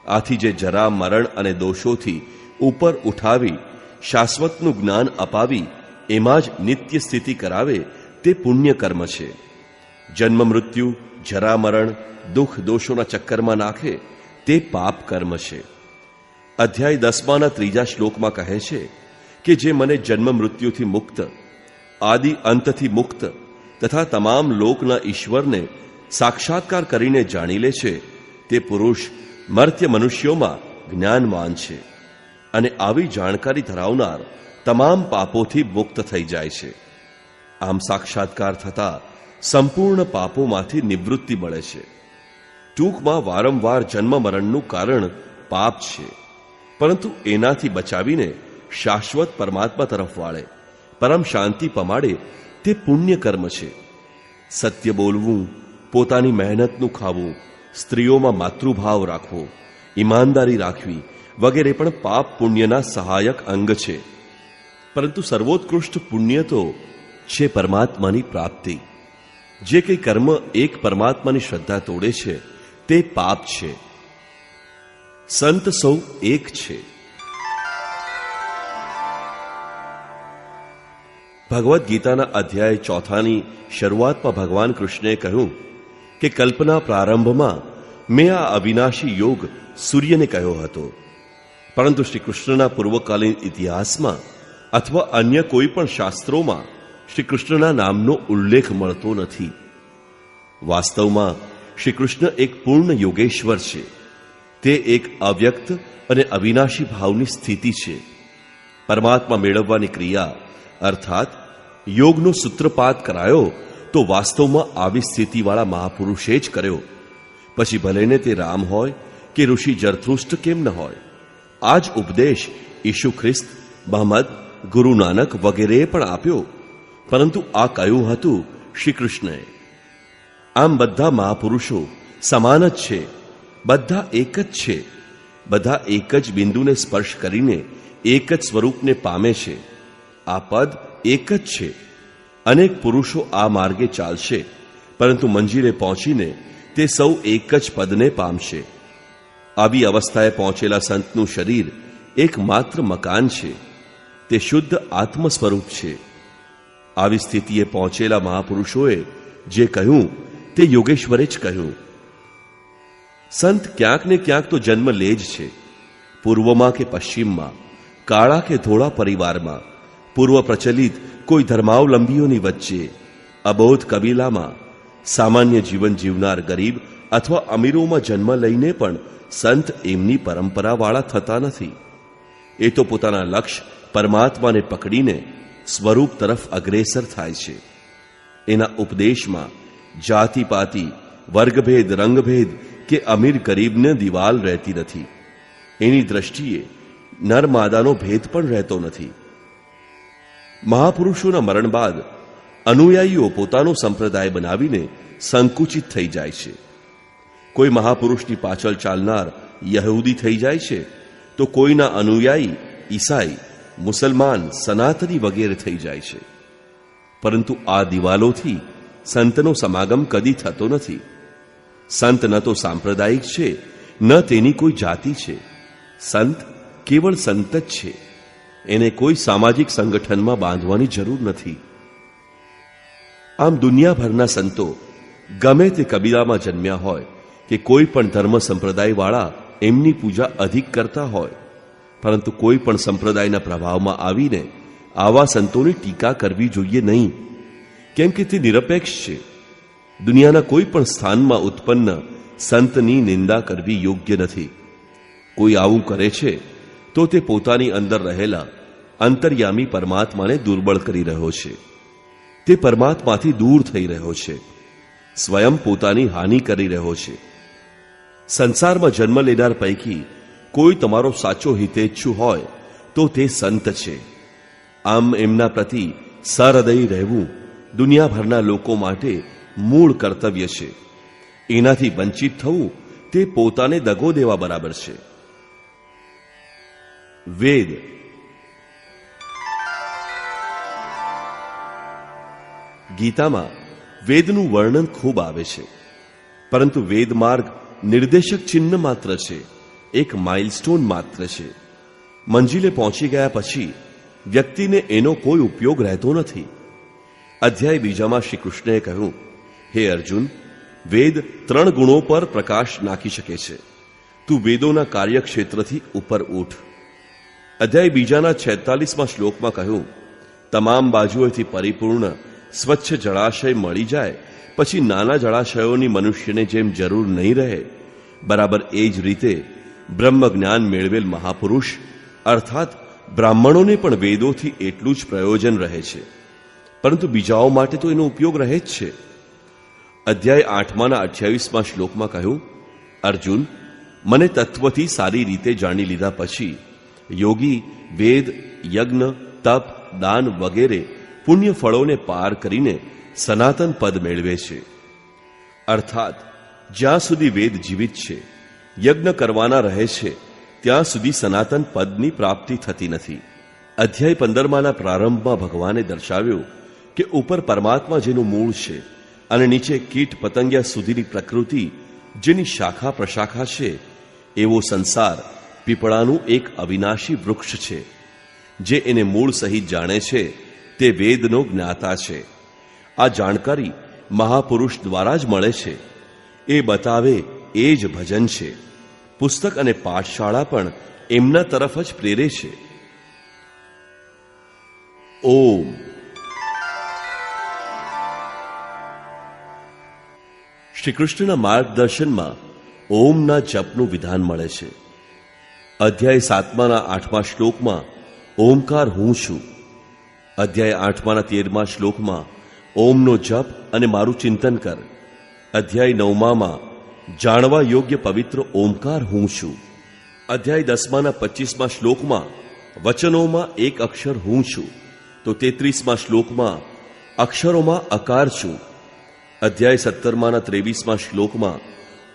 આથી જે જરા, મરણ અને દોષોથી ઉપર ઉઠાવી શાશ્વતનું જ્ઞાન અપાવી એમાં જ નિત્ય સ્થિતિ કરાવે તે પુણ્ય કર્મ છે. જન્મ મૃત્યુ, જરા મરણ, દુઃખ દોષોના ચક્કરમાં નાખે તે પાપ કર્મ છે. અધ્યાય 10ના 3 શ્લોકમાં કહે છે કે જે મને જન્મ મૃત્યુથી મુક્ત, આદિ અંતથી મુક્ત તથા તમામ લોકના ઈશ્વરને સાક્ષાત્કાર કરીને જાણી લે છે તે પુરુષ મર્ત્ય મનુષ્યોમાં જ્ઞાનવાન છે, અને આવી જાણકારી ધરાવનાર તમામ પાપોથી મુક્ત થઈ જાય છે. આમ સાક્ષાત્કાર થતા સંપૂર્ણ પાપોમાંથી નિવૃત્તિ મળે છે. ટૂંકમાં વારંવાર જન્મ મરણનું કારણ પાપ છે, પરંતુ એનાથી બચાવીને શાશ્વત પરમાત્મા તરફ વાળે, પરમ શાંતિ પમાડે તે પુણ્ય કર્મ છે. સત્ય બોલવું, પોતાની મહેનતનું ખાવું, સ્ત્રીઓમાં માતૃભાવ રાખવો, ઈમાનદારી રાખવી વગેરે પણ પાપ પુણ્યના સહાયક અંગ છે. પરંતુ સર્વોત્કૃષ્ટ પુણ્ય તો છે પરમાત્માની પ્રાપ્તિ. જે કંઈ કર્મ એક પરમાત્માની શ્રદ્ધા તોડે છે તે પાપ છે. સંત સૌ એક છે. ભગવદ્ ગીતાના અધ્યાય 4ની શરૂઆતમાં ભગવાન કૃષ્ણએ કહ્યું કે કલ્પના પ્રારંભમાં મેં આ અવિનાશી યોગ સૂર્યને કહ્યો હતો, પરંતુ શ્રી કૃષ્ણના પૂર્વકાલીન ઇતિહાસમાં અથવા અન્ય કોઈ પણ શાસ્ત્રોમાં શ્રી કૃષ્ણના નામનો ઉલ્લેખ મળતો નથી. વાસ્તવમાં શ્રી કૃષ્ણ એક પૂર્ણ યોગેશ્વર છે. તે એક અવ્યક્ત અને અવિનાશી ભાવની સ્થિતિ છે. પરમાત્મા મેળવવાની ક્રિયા અર્થાત યોગનો સૂત્રપાત કરાયો તો વાસ્તવમાં આવી સ્થિતિવાળા મહાપુરુષે જ કર્યો. પછી ભલેને તે રામ હોય કે ઋષિ જરથુષ્ટ કેમ ન હોય. આ જ ઉપદેશ ઈસુ ખ્રિસ્ત, મહમ્મદ, ગુરુ નાનક વગેરેએ પણ આપ્યો, પરંતુ આ કયું હતું શ્રી કૃષ્ણએ. આમ બધા મહાપુરુષો સમાન જ છે, બધા એક જ છે. બધા એક જ બિંદુને સ્પર્શ કરીને એક જ સ્વરૂપને પામે છે. આ પદ એક જ છે. અનેક પુરુષો આ માર્ગે ચાલશે, પરંતુ મંજિલે પહોંચીને તે સૌ એક જ પદને પામશે. આવી અવસ્થાએ પહોંચેલા સંતનું શરીર એકમાત્ર મકાન છે. તે શુદ્ધ આત્મ સ્વરૂપ છે. આવી સ્થિતિએ પહોંચેલા મહાપુરુષોએ જે કહ્યું તે યોગેશ્વરે જ કહ્યું. સંત ક્યાંક ને ક્યાંક તો જન્મ લે જ છે. પૂર્વમાં કે પશ્ચિમમાં, કાળા કે ધોળા પરિવારમાં, પૂર્વ પ્રચલિત કોઈ ધર્માવલંબીઓની વચ્ચે, અબોધ કબીલામાં, સામાન્ય જીવન જીવનાર ગરીબ અથવા અમીરોમાં જન્મ લઈને પણ સંત એમની પરંપરાવાળા થતા નથી. એ તો પોતાના લક્ષ્ય પરમાત્માને પકડીને સ્વરૂપ તરફ અગ્રેસર થાય છે. એના ઉપદેશમાં જાતિપાતી, વર્ગભેદ, રંગભેદ કે અમીર ગરીબને દિવાલ રહેતી નથી. એની દ્રષ્ટિએ નર માદાનો ભેદ પણ રહેતો નથી. મહાપુરુષોના મરણ બાદ અનુયાયીઓ પોતાનો સંપ્રદાય બનાવીને સંકુચિત થઈ જાય છે. કોઈ મહાપુરુષની પાછળ ચાલનાર યહૂદી થઈ જાય છે, તો કોઈના અનુયાયી ઈસાઈ, મુસલમાન, સનાતની વગેરે થઈ જાય છે. પરંતુ આ દિવાલોથી સંતનો સમાગમ કદી થતો નથી. સંત ન તો સાંપ્રદાયિક છે, ન તેની કોઈ જાતિ છે. સંત કેવળ સંત જ છે. એને કોઈ સામાજિક સંગઠનમાં બાંધવાની જરૂર નથી. આમ દુનિયાભરના સંતો ગમે તે કબીલામાં જન્મ્યા હોય કે કોઈ પણ ધર્મ સંપ્રદાયવાળા એમની પૂજા અધિક કરતા હોય, પરંતુ કોઈ પણ સંપ્રદાયના પ્રભાવમાં આવીને આવા સંતોની ટીકા કરવી જોઈએ નહીં, કેમ કે તે નિરપેક્ષ છે. દુનિયાના કોઈ પણ સ્થાનમાં ઉત્પન્ન સંતની નિંદા કરવી યોગ્ય નથી. કોઈ આવું કરે છે તો તે પોતાની અંદર રહેલા અંતર્યામી પરમાત્માને દુર્બળ કરી રહ્યો છે. તે પરમાત્માથી દૂર થઈ રહ્યો છે. સ્વયં પોતાની હાનિ કરી રહ્યો છે. સંસારમાં જન્મ લેનાર પૈકી કોઈ તમારો સાચો હિતેચ્છુ હોય તો તે સંત છે. આમ એમના પ્રતિ સહૃદયી રહેવું દુનિયાભરના લોકો માટે મૂળ કર્તવ્ય છે. એનાથી વંચિત થવું તે પોતાને દગો દેવા બરાબર છે. વેદ ગીતામાં વેદનું વર્ણન ખૂબ આવે છે, પરંતુ વેદ માર્ગ નિર્દેશક ચિહ્ન માત્ર છે, એક માઇલસ્ટોન માત્ર છે. મંજિલે પહોંચી ગયા પછી વ્યક્તિને એનો કોઈ ઉપયોગ રહેતો નથી. અધ્યાય 2 શ્રી કૃષ્ણએ કહ્યું, હે અર્જુન, વેદ 3 ગુણો પર પ્રકાશ નાખી શકે છે. તું વેદોના કાર્યક્ષેત્રથી ઉપર ઉઠ. અધ્યાય 2 શ્લોકમાં કહ્યું, તમામ બાજુએથી પરિપૂર્ણ સ્વચ્છ જળાશય મળી જાય પછી નાના જળાશયોની મનુષ્યને જેમ જરૂર નહીં રહે, બરાબર એ જ રીતે બ્રહ્મ જ્ઞાન મેળવેલ મહાપુરુષ અર્થાત બ્રાહ્મણોને પણ વેદોથી એટલું જ પ્રયોજન રહે છે, પરંતુ બીજાઓ માટે તો એનો ઉપયોગ રહે જ છે. અધ્યાય 8 શ્લોકમાં કહ્યું, અર્જુન, મને તત્વથી સારી રીતે જાણી લીધા પછી યોગી વેદ, યજ્ઞ, તપ, દાન વગેરે પુણ્ય ફળોને પાર કરીને સનાતન પદ મેળવે છે. અર્થાત જ્યાં સુધી વેદ જીવિત છે, યજ્ઞ કરવાના રહે છે, ત્યાં સુધી સનાતન પદની પ્રાપ્તિ થતી નથી. અધ્યાય 15 પ્રારંભમાં ભગવાને દર્શાવ્યું કે ઉપર પરમાત્મા જેનું મૂળ છે અને નીચે કીટ પતંગિયા સુધીની પ્રકૃતિ જેની શાખા પ્રશાખા છે, એવો સંસાર પીપળાનું એક અવિનાશી વૃક્ષ છે. જે એને મૂળ સહિત જાણે છે તે વેદનો જ્ઞાતા છે. આ જાણકારી મહાપુરુષ દ્વારા જ મળે છે. એ બતાવે એ જ ભજન છે. પુસ્તક અને પાઠશાળા પણ એમના તરફ જ પ્રેરે છે. ઓમ. શ્રી કૃષ્ણના માર્ગદર્શનમાં ઓમના જપનું વિધાન મળે છે. અધ્યાય 8 શ્લોકમાં ઓમકાર હું છું. અધ્યાય 13 શ્લોકમાં ઓમનો જપ અને મારું ચિંતન કર. અધ્યાય 9 જાણવા યોગ્ય પવિત્ર ઓમકાર હું છું. અધ્યાય 10 શ્લોકમાં વચનોમાં એક અક્ષર હું છું, તો 33 શ્લોકમાં અક્ષરોમાં અકાર છું. અધ્યાય 17 23 શ્લોકમાં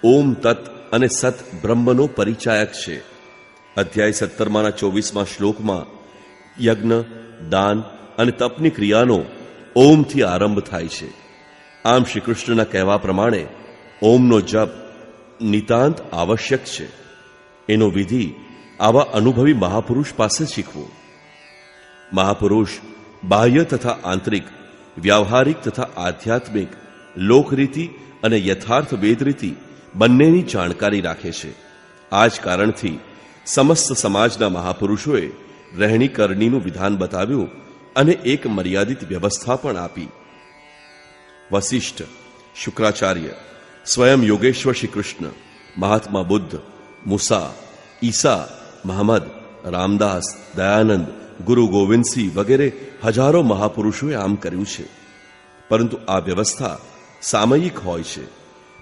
ઓમ તત અને સત બ્રહ્મનો પરિચાયક છે. અધ્યાય 17 24 શ્લોકમાં યજ્ઞ, દાન અને તપની ક્રિયાનો ઓમથી આરંભ થાય છે. આમ શ્રી કૃષ્ણના કહેવા પ્રમાણે ઓમનો જપ નિતાંત આવશ્યક છે. એનો વિધિ આવા અનુભવી મહાપુરુષ પાસે શીખવો. મહાપુરુષ બાહ્ય તથા આંતરિક, વ્યાવહારિક તથા આધ્યાત્મિક, લોકરીતિ અને યથાર્થ વેદરીતિ બંનેની જાણકારી રાખે છે. આ જ કારણથી સમસ્ત સમાજના મહાપુરુષોએ રહેણી કરણીનું વિધાન બતાવ્યું અને એક મર્યાદિત વ્યવસ્થા પણ આપી. વશિષ્ઠ, શુક્રાચાર્ય, સ્વયં યોગેશ્વર શ્રી કૃષ્ણ, મહાત્મા બુદ્ધ, મૂસા, ઈસા, મહમ્મદ, રામદાસ, દયાનંદ, ગુરુ ગોવિંદસિંહ વગેરે હજારો મહાપુરુષોએ આમ કર્યું છે. પરંતુ આ વ્યવસ્થા સામયિક હોય છે.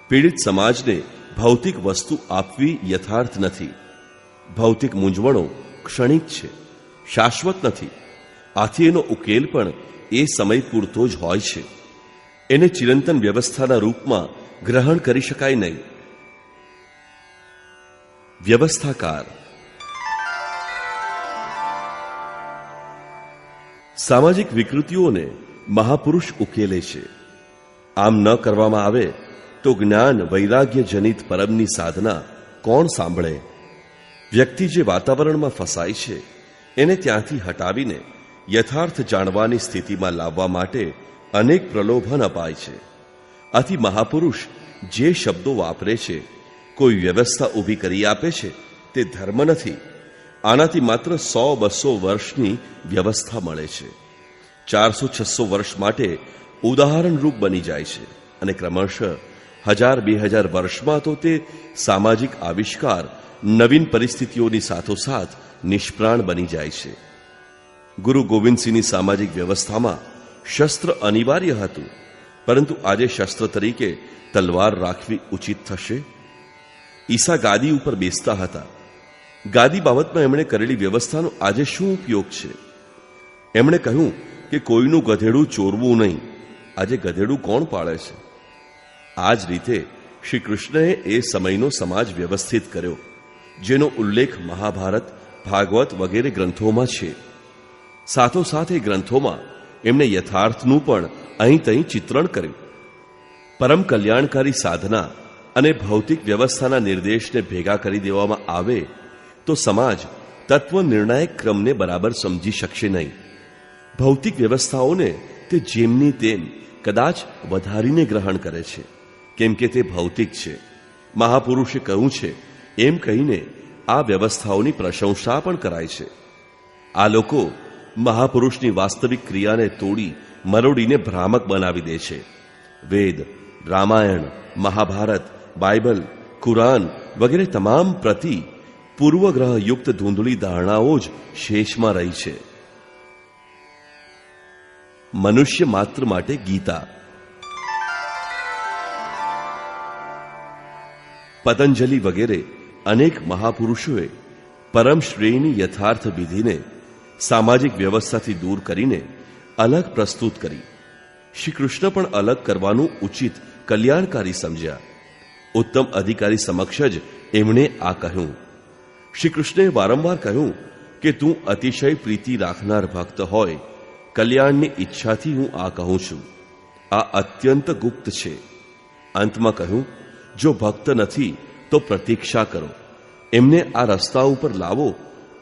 પીડિત સમાજને ભૌતિક વસ્તુ આપવી યથાર્થ નથી. ભૌતિક મૂંઝવણો ક્ષણિક છે, શાશ્વત નથી. આથી એનો ઉકેલ પણ એ સમય પૂરતો જ હોય છે. એને ચિરંતન વ્યવસ્થાના રૂપમાં ગ્રહણ કરી શકાય નહીં. વ્યવસ્થાકાર સામાજિક વિકૃતિઓને મહાપુરુષ ઉકેલે છે. આમ ન કરવામાં આવે તો જ્ઞાન વૈરાગ્ય જનિત પરમની સાધના કોણ સાંભળે? વ્યક્તિ જે વાતાવરણમાં ફસાય છે એને ત્યાંથી હટાવીને યથાર્થ જાણવાની સ્થિતિમાં લાવવા માટે અનેક પ્રલોભન અપાય છે. આથી મહાપુરુષ જે શબ્દો વાપરે છે, કોઈ વ્યવસ્થા ઊભી કરી આપે છે, તે ધર્મ નથી. આનાથી માત્ર 100-200 વર્ષની વ્યવસ્થા મળે છે. 400-600 વર્ષ માટે ઉદાહરણરૂપ બની જાય છે અને ક્રમશઃ 1000-2000 વર્ષમાં તો તે સામાજિક આવિષ્કાર નવીન પરિસ્થિતિઓની સાથોસાથ નિષ્પ્રાણ બની જાય છે. ગુરુ ગોવિંદસિંહની સામાજિક વ્યવસ્થામાં શસ્ત્ર અનિવાર્ય હતું, પરંતુ આજે શસ્ત્ર તરીકે તલવાર રાખવી ઉચિત થશે? ઈસા ગાદી ઉપર બેસતા હતા. ગાદી બાબતમાં એમણે કરેલી વ્યવસ્થાનો આજે શું ઉપયોગ છે? એમણે કહ્યું કે કોઈનું ગધેડું ચોરવું નહીં. આજે ગધેડું કોણ પાળે છે? આ જ રીતે શ્રી કૃષ્ણએ એ સમયનો સમાજ વ્યવસ્થિત કર્યો, જેનો ઉલ્લેખ મહાભારત, ભાગવત વગેરે ગ્રંથોમાં છે. સાથોસાથ એ ગ્રંથોમાં એમણે યથાર્થનું પણ અહીં તહીં ચિત્રણ કર્યું. પરમ કલ્યાણકારી સાધના અને ભૌતિક વ્યવસ્થાના નિર્દેશને ભેગા કરી દેવામાં આવે તો સમાજ તત્વ નિર્ણાયક ક્રમને બરાબર સમજી શકશે નહીં. ભૌતિક વ્યવસ્થાઓને તે જેમની તેમ કદાચ વધારીને ગ્રહણ કરે છે, કેમ કે તે ભૌતિક છે. મહાપુરુષે કહ્યું છે એમ કહીને આ વ્યવસ્થાઓની પ્રશંસા પણ કરાય છે. આ લોકો મહાપુરુષની વાસ્તવિક ક્રિયાને તોડી મરોડીને ભ્રામક બનાવી દે છે. વેદ, રામાયણ, મહાભારત, બાઇબલ, કુરાન વગેરે તમામ પ્રતિ પૂર્વગ્રહયુક્ત ધૂંધળી ધારણાઓ જ શેષમાં રહી છે. મનુષ્ય માત્ર માટે ગીતા. પતંજલિ વગેરે અનેક મહાપુરુષોએ પરમ શ્રેયની યથાર્થ વિધિને સામાજિક વ્યવસ્થાથી દૂર કરીને અલગ પ્રસ્તુત કરી. શ્રી કૃષ્ણ પણ અલગ કરવાનું ઉચિત કલ્યાણકારી સમજ્યા. ઉત્તમ અધિકારી સમક્ષ જ એમણે આ કહ્યું. શ્રી કૃષ્ણએ વારંવાર કહ્યું કે તું અતિશય પ્રીતિ રાખનાર ભક્ત હોય, કલ્યાણની ઈચ્છાથી હું આ કહું છું. આ અત્યંત ગુપ્ત છે. અંતમાં કહ્યું, જો ભક્ત નથી તો પ્રતીક્ષા કરો, એમને આ રસ્તા ઉપર લાવો,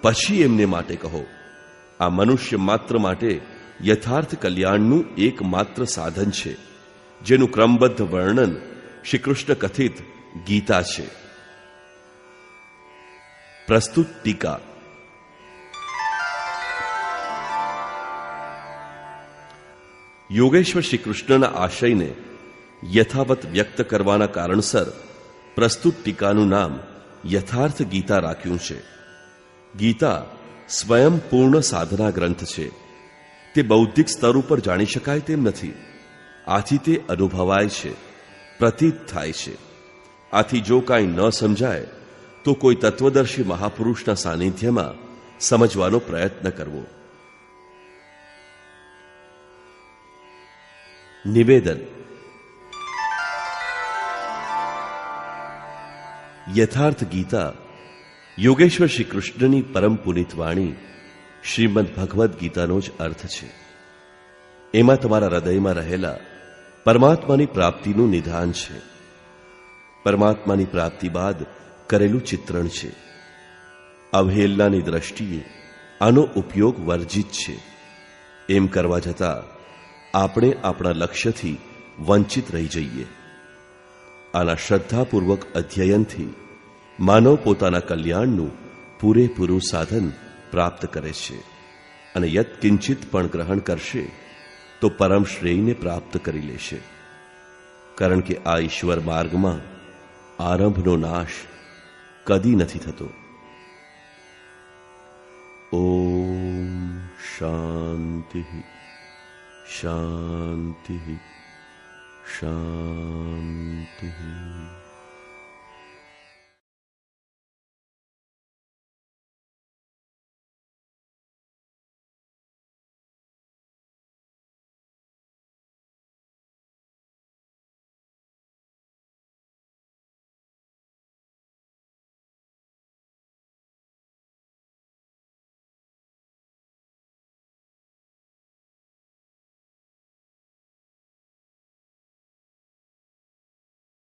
પછી એમને માટે કહો. આ મનુષ્ય માત્ર માટે યથાર્થ કલ્યાણનું એકમાત્ર સાધન છે, જેનું ક્રમબદ્ધ વર્ણન શ્રી કૃષ્ણ કથિત ગીતા છે. પ્રસ્તુત ટીકા. યોગેશ્વર શ્રી કૃષ્ણના આશયને યથાવત વ્યક્ત કરવાના કારણસર પ્રસ્તુત ટીકાનું નામ યથાર્થ ગીતા રાખ્યું છે. ગીતા સ્વયં પૂર્ણ સાધના ગ્રંથ છે. તે બૌદ્ધિક સ્તર ઉપર જાણી શકાય તેમ નથી. આથી તે અનુભવાય છે, પ્રતીત થાય છે. આથી જો કાંઈ ન સમજાય તો કોઈ તત્વદર્શી મહાપુરુષના સાનિધ્યમાં સમજવાનો પ્રયત્ન કરવો. નિવેદન. યથાર્થ ગીતા યોગેશ્વર શ્રી કૃષ્ણની પરમ પુનિત વાણી શ્રીમદ ભગવદ્ ગીતાનો જ અર્થ છે. એમાં તમારા હૃદયમાં રહેલા પરમાત્માની પ્રાપ્તિનું નિધાન છે. પરમાત્માની પ્રાપ્તિ બાદ કરેલું ચિત્રણ છે. અવહેલનાની દ્રષ્ટિએ આનો ઉપયોગ વર્જિત છે. એમ કરવા જતાં આપણે આપણા લક્ષ્યથી વંચિત રહી જઈએ. આના શ્રદ્ધાપૂર્વક અધ્યયનથી માનવ પોતાના કલ્યાણનું પૂરેપૂરું સાધન પ્રાપ્ત કરે છે અને યત્કિંચિત પણ ગ્રહણ કરશે તો પરમ શ્રેયને પ્રાપ્ત કરી લેશે. કારણ કે આ ઈશ્વર માર્ગમાં આરંભનો નાશ કદી નથી થતો. ઓમ શાંતિ શાંતિ શાંતિ.